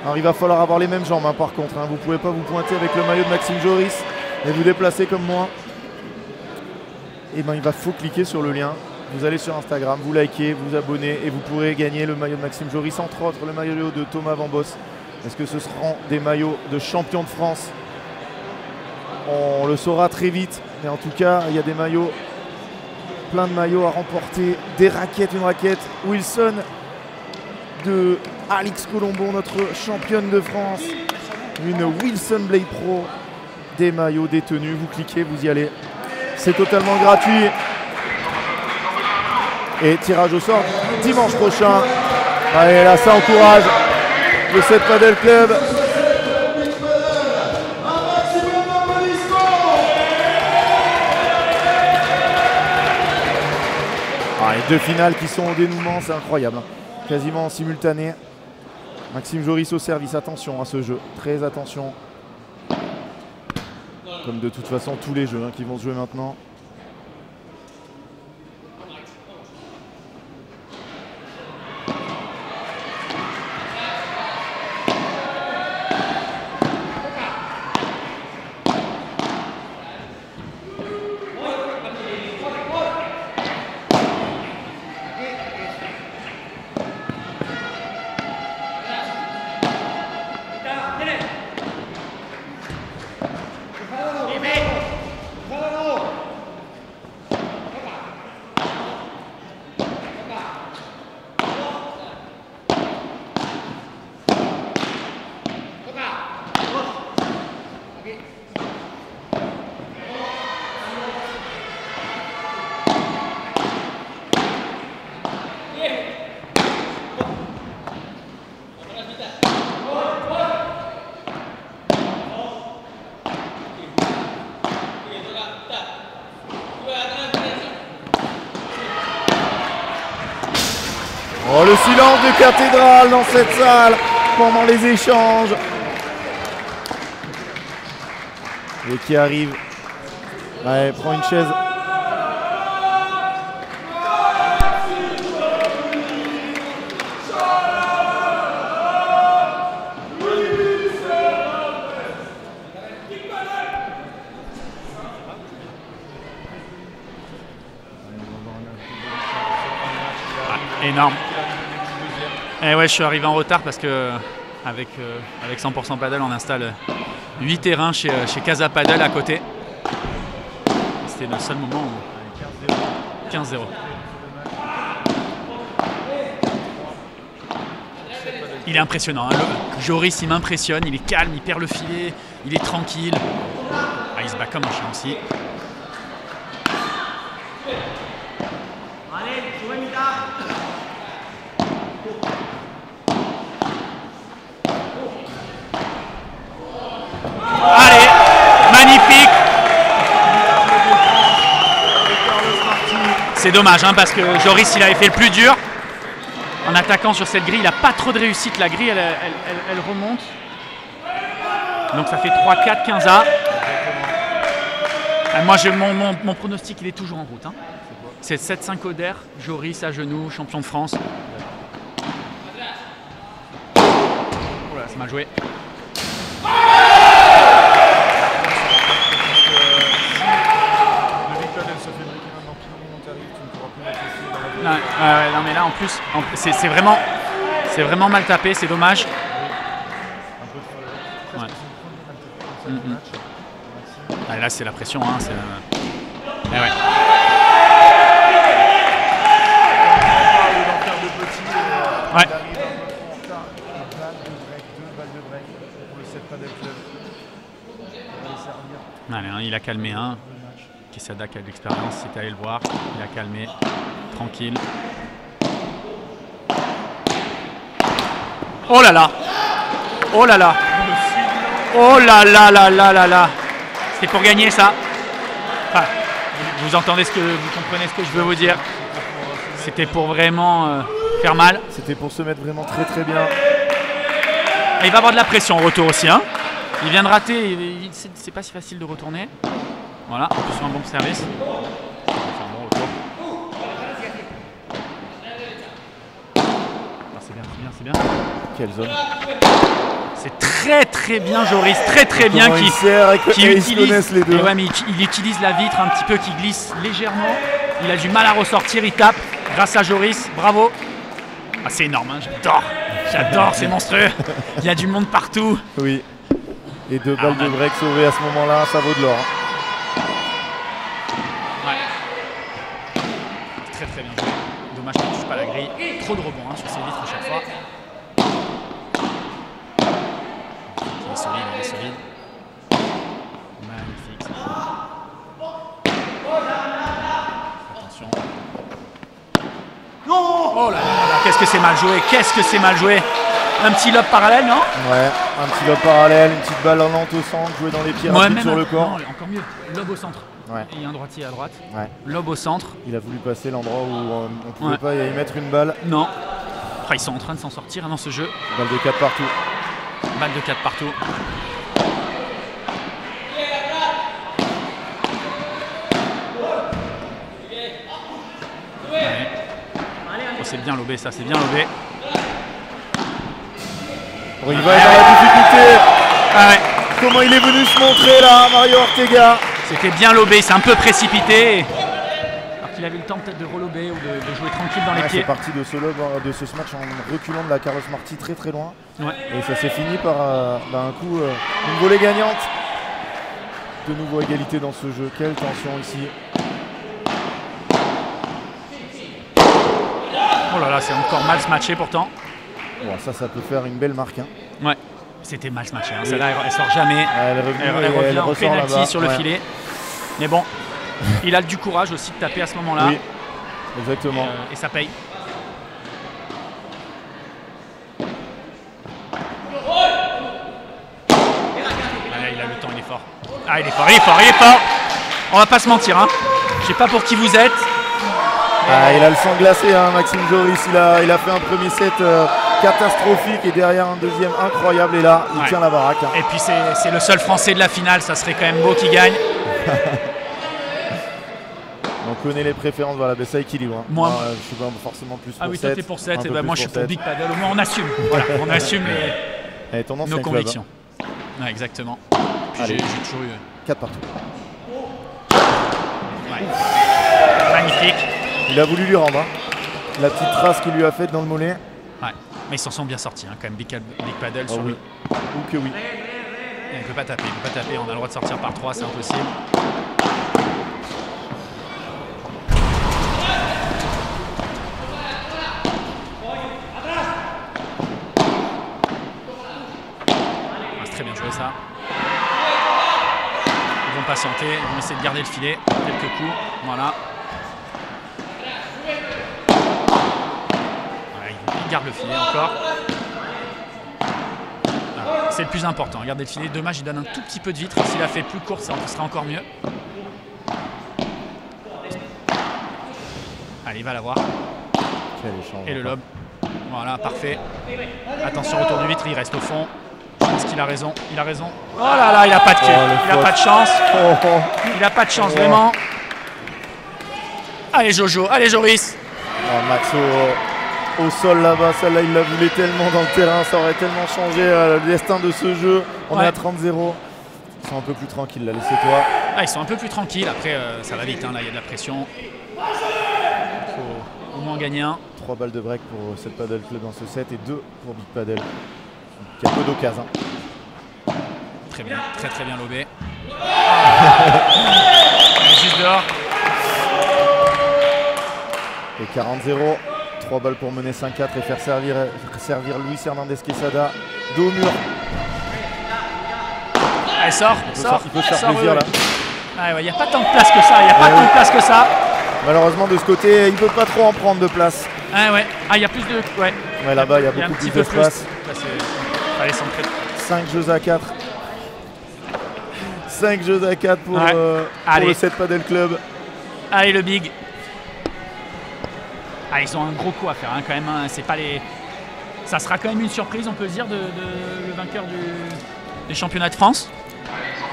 Alors il va falloir avoir les mêmes jambes hein, par contre. Hein. Vous ne pouvez pas vous pointer avec le maillot de Maxime Joris et vous déplacer comme moi. Et ben il faut cliquer sur le lien. Vous allez sur Instagram, vous likez, vous abonnez et vous pourrez gagner le maillot de Maxime Joris, entre autres le maillot de Thomas Van Boss. Est-ce que ce seront des maillots de champion de France? On le saura très vite. Mais en tout cas, il y a des maillots, plein de maillots à remporter. Des raquettes, une raquette Wilson de Alix Colombo, notre championne de France. Une Wilson Blade Pro. Des maillots, des tenues. Vous cliquez, vous y allez. C'est totalement gratuit. Et tirage au sort dimanche prochain. Allez, là, ça encourage le 7 Paddle Club. Les 2 finales qui sont au dénouement, c'est incroyable. Quasiment en simultané. Maxime Joris au service. Attention à ce jeu. Très attention. Comme de toute façon tous les jeux hein, qui vont se jouer maintenant. Oh, le silence de cathédrale dans cette salle pendant les échanges. Et qui arrive. Ouais, prend une chaise. Énorme. Et ouais, je suis arrivé en retard parce que avec 100% Paddle, on installe 8 terrains chez Casa Paddle à côté. C'était le seul moment où 15-0. Il est impressionnant. Hein. Joris, il m'impressionne. Il est calme, il perd le filet, il est tranquille. Ah, il se bat comme un chien aussi. Allez, magnifique. C'est dommage hein, parce que Joris il avait fait le plus dur en attaquant sur cette grille. Il n'a pas trop de réussite. La grille elle remonte. Donc ça fait 3-4, 15A. Moi mon pronostic il est toujours en route. Hein. C'est 7-5 Oder, Joris à genoux, champion de France. Oh là, c'est mal joué. Non mais là en plus, c'est vraiment mal tapé, c'est dommage. Ouais. Ah, là c'est la pression, hein, c'est... Ah, ouais. Ouais. Allez, hein, il a calmé un. Quesada qui a de l'expérience, c'est allé le voir. Il a calmé. Tranquille. Oh là là! Oh là là! Oh là là là là là là! C'était pour gagner ça. Enfin, vous entendez vous comprenez ce que je veux vous dire. C'était pour vraiment faire mal. C'était pour se mettre vraiment très très bien. Et il va avoir de la pression au retour aussi. Hein. Il vient de rater, c'est pas si facile de retourner. Voilà, en plus un bon service. Un bon retour. Ah, c'est bien, c'est bien, c'est bien. Quelle zone. C'est très très bien Joris, très très bien qui utilise les deux. Ouais, mais il utilise la vitre un petit peu qui glisse légèrement. Il a du mal à ressortir, il tape grâce à Joris, bravo. Ah, c'est énorme, hein, j'adore, c'est monstrueux. Il y a du monde partout. Oui. Et 2 balles de break sauvées à ce moment-là, ça vaut de l'or. Ouais. Très très bien joué. Dommage qu'il ne touche pas la grille. Trop de rebonds hein, sur ses vitres à chaque fois. Il est solide, il est solide. Magnifique. Attention. Oh là là là, qu'est-ce que c'est mal joué, qu'est-ce que c'est mal joué. Un petit lob parallèle, non? Ouais, un petit lob parallèle, une petite balle lente au centre, jouée dans les pieds rapides sur le corps. Non, encore mieux, lob au centre. Ouais. Il y a un droitier à droite. Ouais. Lob au centre. Il a voulu passer l'endroit où on ne pouvait pas y mettre une balle. Non. Ah, ils sont en train de s'en sortir dans ce jeu. Balle de 4 partout. Balle de 4 partout. Ouais. Oh, c'est bien lobé ça, c'est bien lobé. Bon, il va être dans la difficulté. Ah ouais. Comment il est venu se montrer là, Mario Ortega. C'était bien lobé, c'est un peu précipité. Alors qu'il avait le temps peut-être de relober ou de jouer tranquille dans les pieds. C'est parti de ce lob, de ce match en reculant de la Carlos Marti très très loin. Ouais. Et ça s'est fini par un coup, une volée gagnante. De nouveau égalité dans ce jeu. Quelle tension ici. Oh là là, c'est encore mal se matcher pourtant. Bon, ça peut faire une belle marque. Hein. Ouais, c'était mal se matcher. Hein. Celle-là, elle sort jamais. Elle revient en penalty sur le ouais. filet. Mais bon, il a du courage aussi de taper à ce moment-là. Oui, exactement. Et ça paye. Allez, il a le temps, il est fort. Ah, il est fort, il est fort, il est fort. On va pas se mentir. Hein. Je sais pas pour qui vous êtes. Ah, il a le sang glacé, hein, Maxime Joris. Il a fait un premier set catastrophique et derrière un deuxième incroyable. Et là, il tient la baraque. Hein. Et puis c'est le seul Français de la finale. Ça serait quand même beau qu'il gagne. On connaît les préférences, voilà, mais ça équilibre. Hein. Moi, je suis pas forcément plus pour 7. Ah oui, toi t'es pour 7, et ben moi je suis pour Big Paddle. Au moins on assume. Voilà, on assume nos convictions. Club, hein. Ouais, exactement. J'ai toujours eu 4 partout. Ouais. Magnifique. Il a voulu lui rendre. Hein. La petite trace qu'il lui a faite dans le mollet. Ouais, mais ils s'en sont bien sortis, hein, quand même. Big Paddle sur oui. Ou que oui. Il ne peut pas taper, on a le droit de sortir par 3, c'est impossible. C'est très bien joué ça. Ils vont patienter, ils vont essayer de garder le filet, quelques coups, voilà. Il garde le filet encore. C'est le plus important, garder le filet. Dommage, il donne un tout petit peu de vitre. S'il a fait plus court, ça sera encore mieux. Allez, il va l'avoir. Et le lob. Voilà, parfait. Attention, retour du vitre, il reste au fond. Je pense qu'il a raison. Il a raison. Oh là là, il n'a pas de queue. Il n'a pas de chance. Il n'a pas de chance, vraiment. Allez Jojo, allez Joris. Oh, Max au sol là-bas, celle-là il la voulait tellement dans le terrain, ça aurait tellement changé le destin de ce jeu. On est à 30-0. Ils sont un peu plus tranquilles là, laissez-toi. Ah, ils sont un peu plus tranquilles, après ça va vite, hein, là il y a de la pression. Il faut au moins gagner un. 3 balles de break pour cette Padel Club dans ce set et 2 pour Big Padel. Qui a peu d'occasion. Très bien, très très bien lobé. Juste dehors. Et 40-0. 3 balles pour mener 5-4 et faire servir Luis Hernandez Quesada. Dos au mur. Allez, sort. Il peut se faire plaisir là. Il n'y a pas tant de place que ça. Il n'y a pas tant de place que ça. Malheureusement de ce côté, il ne peut pas trop en prendre de place. Ah ouais. Ah, il y a plus de. Ouais. Ouais, là-bas, il y a beaucoup plus d'espace. Allez, centrer. 5 jeux à 4. 5 jeux à 4 pour le 7 Padel Club. Allez, le big. Ah, ils ont un gros coup à faire hein, quand même. Hein. C'est pas les. Ça sera quand même une surprise, on peut dire, le vainqueur des championnats de France.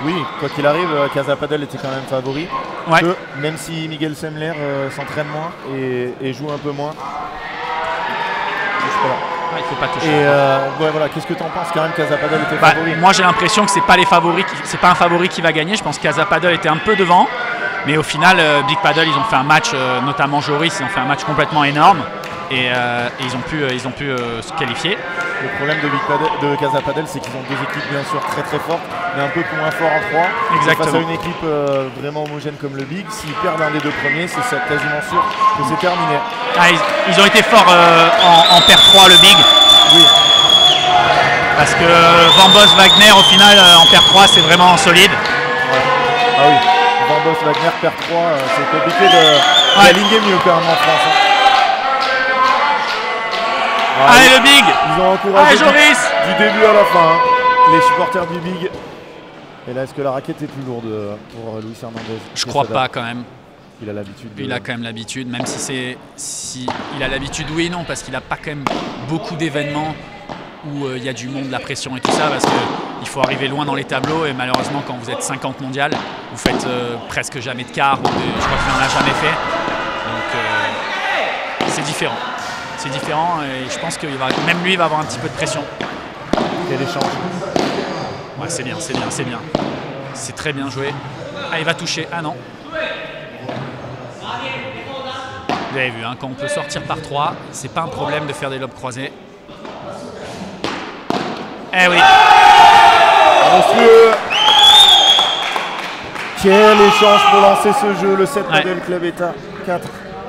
Oui, quoi qu'il arrive, Casa Padel était quand même favori. Ouais. Même si Miguel Semler s'entraîne moins et joue un peu moins. Il faut pas toucher. Et voilà, qu'est-ce que tu en penses quand même? Casa Padel était favori. Moi j'ai l'impression que c'est pas les favoris, c'est pas un favori qui va gagner. Je pense que Casa Padel était un peu devant, mais au final Big Padel ils ont fait un match, notamment Joris, ils ont fait un match complètement énorme et ils ont pu se qualifier. Le problème de Casa Padel, c'est qu'ils ont deux équipes bien sûr très très fortes, mais un peu moins fort en 3. Exactement. Face à une équipe vraiment homogène comme le Big, s'ils perdent un des deux premiers, c'est quasiment sûr que c'est terminé. Ah, ils ont été forts en paire 3 le Big. Oui. Parce que Van Boss Wagner au final en paire 3 c'est vraiment solide. Ouais. Ah oui, Van Boss Wagner paire 3, c'est compliqué d'aligner mieux quand même en France. Hein. Allez le Big. Ils ont encouragé Joris du début à la fin, hein, les supporters du Big. Et là, est-ce que la raquette est plus lourde pour Luis Hernandez? Je crois pas quand même. Il a l'habitude. Il a quand même l'habitude, même si il a l'habitude, oui et non, parce qu'il n'a pas quand même beaucoup d'événements où il y a du monde, de la pression et tout ça, parce qu'il faut arriver loin dans les tableaux et malheureusement quand vous êtes 50 mondial, vous faites presque jamais de quart, je crois qu'il n'en a jamais fait. Donc c'est différent. C'est différent et je pense que même lui va avoir un petit peu de pression. Quel échange. Ouais, c'est bien, c'est bien, c'est bien. C'est très bien joué. Ah, il va toucher. Ah non. Vous avez vu, hein, quand on peut sortir par 3, c'est pas un problème de faire des lobes croisés. Eh oui. Monstrueux. Quel échange pour lancer ce jeu. Le 7 Padel Club est à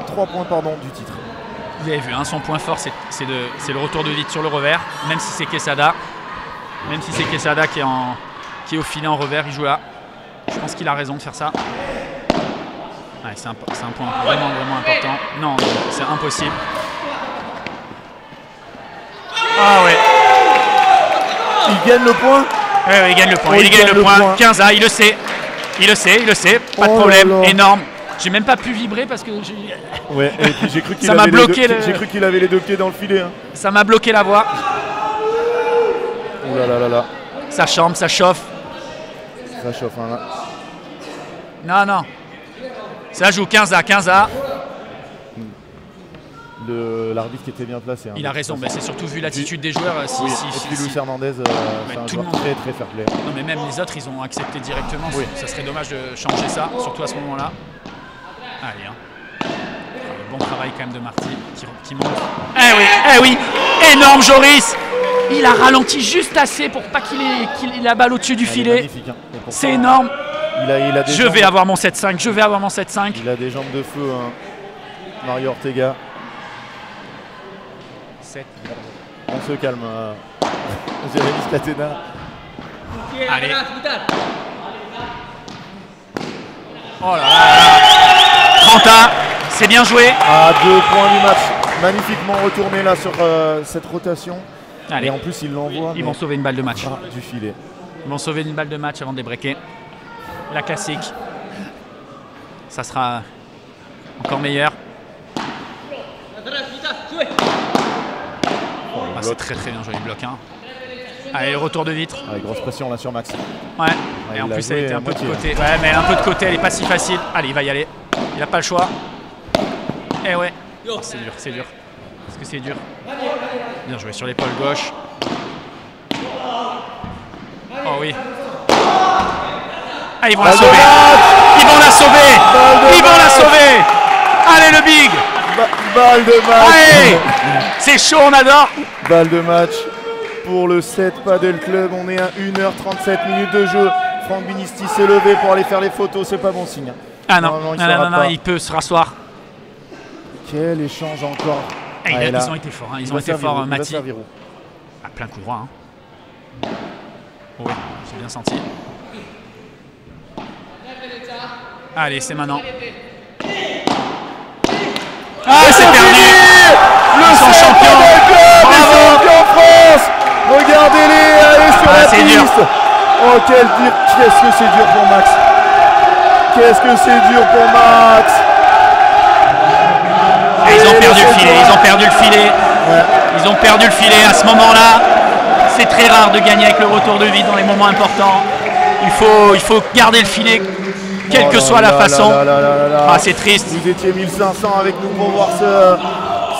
3 points du titre. Vous avez vu, hein, son point fort, c'est le retour de vide sur le revers, même si c'est Quesada. Même si c'est Quesada qui est au filet en revers, il joue là. Je pense qu'il a raison de faire ça. Ouais, c'est un point vraiment, vraiment important. Non, c'est impossible. Ah ouais. Il gagne le point. Ouais, il gagne le point. Il gagne le point. 15A, il le sait. Il le sait. Pas de problème. Énorme. J'ai même pas pu vibrer parce que ouais, et puis j'ai cru qu'il avait, avait les deux pieds dans le filet. Hein. Ça m'a bloqué la voix. Ouh là là là là. Ça chambre, ça chauffe. Ça chauffe, hein, là. Non. Ça joue 15A. L'arbitre qui était bien placé. Hein, il a raison, mais c'est surtout vu l'attitude des joueurs. Et puis Luis Hernandez, c'est un joueur très très fair play. Non mais même les autres, ils ont accepté directement. Oui. Ça serait dommage de changer ça, surtout à ce moment-là. Allez, hein. Bon travail quand même de Marty qui monte. Eh oui, énorme Joris. Il a ralenti juste assez pour pas qu'il ait la balle au-dessus du filet. Hein. C'est énorme. Je vais avoir mon 7-5. Il a des jambes de feu, hein. Mario Ortega. 7. On se calme. Jérémy Scatena. Allez. Oh là là. 30 A. C'est bien joué. À 2 points du match. Magnifiquement retourné là sur cette rotation. Allez. Et en plus, ils l'envoient. Ils vont sauver une balle de match. Du filet. Ils vont sauver une balle de match avant de débreaker. La classique. Ça sera encore meilleur. Ah, c'est très très bien joué, le bloc. Hein. Allez, le retour de vitre. Avec grosse pression là sur Max. Ouais. Et en plus, elle était un peu de côté. Ouais, mais un peu de côté, elle est pas si facile. Allez, il va y aller. Il n'a pas le choix. Eh ouais. Oh, c'est dur, c'est dur. Est-ce que c'est dur? Bien joué sur l'épaule gauche. Oh oui. Ah, ils vont la sauver. Ils vont la sauver. Ils vont la sauver. Allez, le big. Balle de match. Allez. C'est chaud, on adore. Balle de match pour le 7 Padel Club. On est à 1h37 minutes de jeu. Franck Binisti s'est levé pour aller faire les photos. C'est pas bon signe. Ah non, non, il peut se rasseoir. Quel échange encore. Ah, ils ont été forts, hein. Ils ont été forts, Mati. À plein courroie. Hein. Oui, j'ai bien senti. Allez, c'est maintenant. Ah, c'est perdu. Ils sont champions. Bravo. France. Regardez-les, allez sur la piste. Dur. Oh, quel dur. Qu'est-ce que c'est dur pour Max. Qu'est-ce que c'est dur pour Max. Et ils ont perdu le filet, ils ont perdu le filet. Ouais. Ils ont perdu le filet à ce moment-là. C'est très rare de gagner avec le retour de vide dans les moments importants. Il faut garder le filet, quelle que soit la façon. Ah, c'est triste. Vous étiez 1500 avec nous pour voir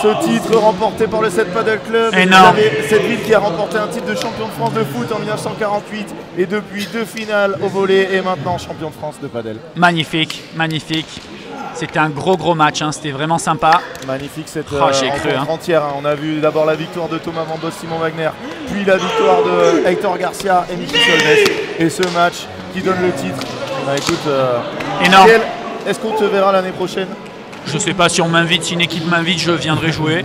ce titre remporté par le 7 Padel Club. Énorme. Cette ville qui a remporté un titre de champion de France de foot en 1948 et depuis 2 finales au volley et maintenant champion de France de padel. Magnifique, magnifique. C'était un gros match, hein. C'était vraiment sympa. Magnifique cette rencontre entière. Hein. On a vu d'abord la victoire de Thomas Van Bos, Simon Wagner, puis la victoire de Hector Garcia et Mickey Solves. Et ce match qui donne le titre. Bah, écoute, énorme. Est-ce qu'on te verra l'année prochaine? Je sais pas si on m'invite, si une équipe m'invite, je viendrai jouer.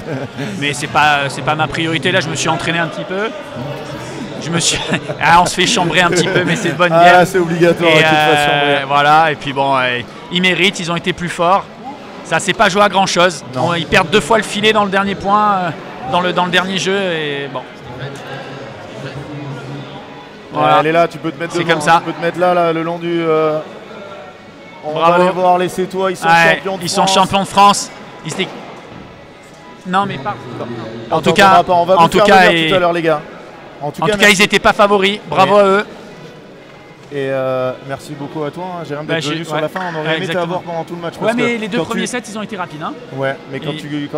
Mais c'est pas ma priorité. Là, je me suis entraîné un petit peu. On se fait chambrer un petit peu, mais c'est de bonne guerre. Ah, c'est obligatoire. Voilà, et puis bon, ils méritent, ils ont été plus forts. Ça s'est pas joué à grand chose. Ils perdent 2 fois le filet dans le dernier point, dans le dernier jeu, et bon. Voilà. Elle est là, tu peux te mettre devant, comme ça. Tu peux te mettre là le long du. On Bravo. va aller voir les Sétois, ils sont champions de France. Ils sont champions de France. Non mais pas. En tout cas, tout à l'heure les gars. En tout cas, ils n'étaient pas favoris. Bravo à eux. Et merci beaucoup à toi, hein, Jérôme, d'être venu sur la fin. On aurait aimé t'avoir pendant tout le match. Ouais, mais les 2 premiers sets, ils ont été rapides. Hein. Ouais, mais quand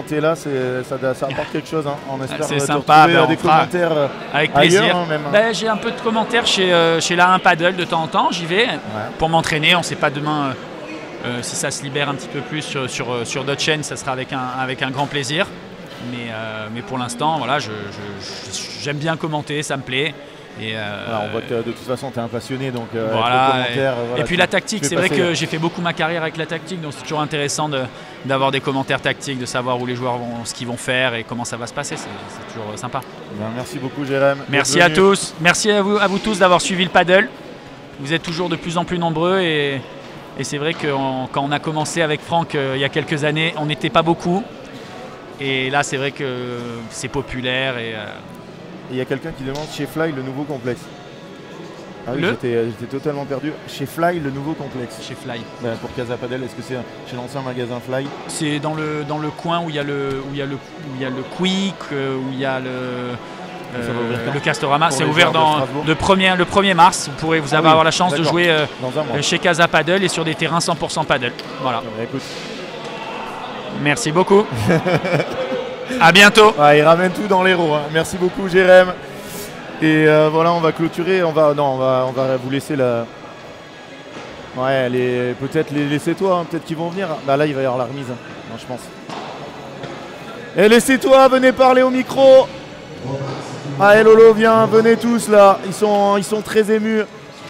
tu es là, ça apporte quelque chose. Hein. On espère c'est sympa. Des commentaires avec plaisir. Ailleurs, hein, même. J'ai un peu de commentaires chez la 1 Paddle de temps en temps. J'y vais pour m'entraîner. On ne sait pas demain si ça se libère un petit peu plus sur d'autres chaînes. Ça sera avec un grand plaisir. Mais pour l'instant, voilà, j'aime bien commenter, ça me plaît. Et on voit que de toute façon tu es un passionné, donc voilà, et puis la tactique, c'est vrai que j'ai fait beaucoup ma carrière avec la tactique, donc c'est toujours intéressant d'avoir des commentaires tactiques, de savoir où les joueurs vont, ce qu'ils vont faire et comment ça va se passer, c'est toujours sympa. Bien, merci beaucoup Jérém. Merci à tous, merci à vous tous d'avoir suivi le paddle. Vous êtes toujours de plus en plus nombreux et c'est vrai que quand on a commencé avec Franck il y a quelques années, on n'était pas beaucoup. Et là, c'est vrai que c'est populaire. Et il y a quelqu'un qui demande chez Fly le nouveau complexe. Ah oui, j'étais totalement perdu. Chez Fly, le nouveau complexe. Chez Fly. Pour Casa Padel, est-ce que c'est chez l'ancien magasin Fly? C'est dans le coin où il y a le Quick, où il y a le Castorama. C'est ouvert le 1er mars. Vous pourrez avoir la chance de jouer chez Casa Padel et sur des terrains 100% Padel. Voilà. Écoute. Merci beaucoup. À bientôt. Il ramène tout dans l'héros. Hein. Merci beaucoup Jérém. Et voilà, on va clôturer. On va vous laisser la. Ouais, peut-être les laissez-toi, hein, peut-être qu'ils vont venir. Bah là, il va y avoir la remise, hein. Non, je pense. Et laissez-toi, venez parler au micro. Ah, Lolo, viens, venez tous là. Ils sont très émus.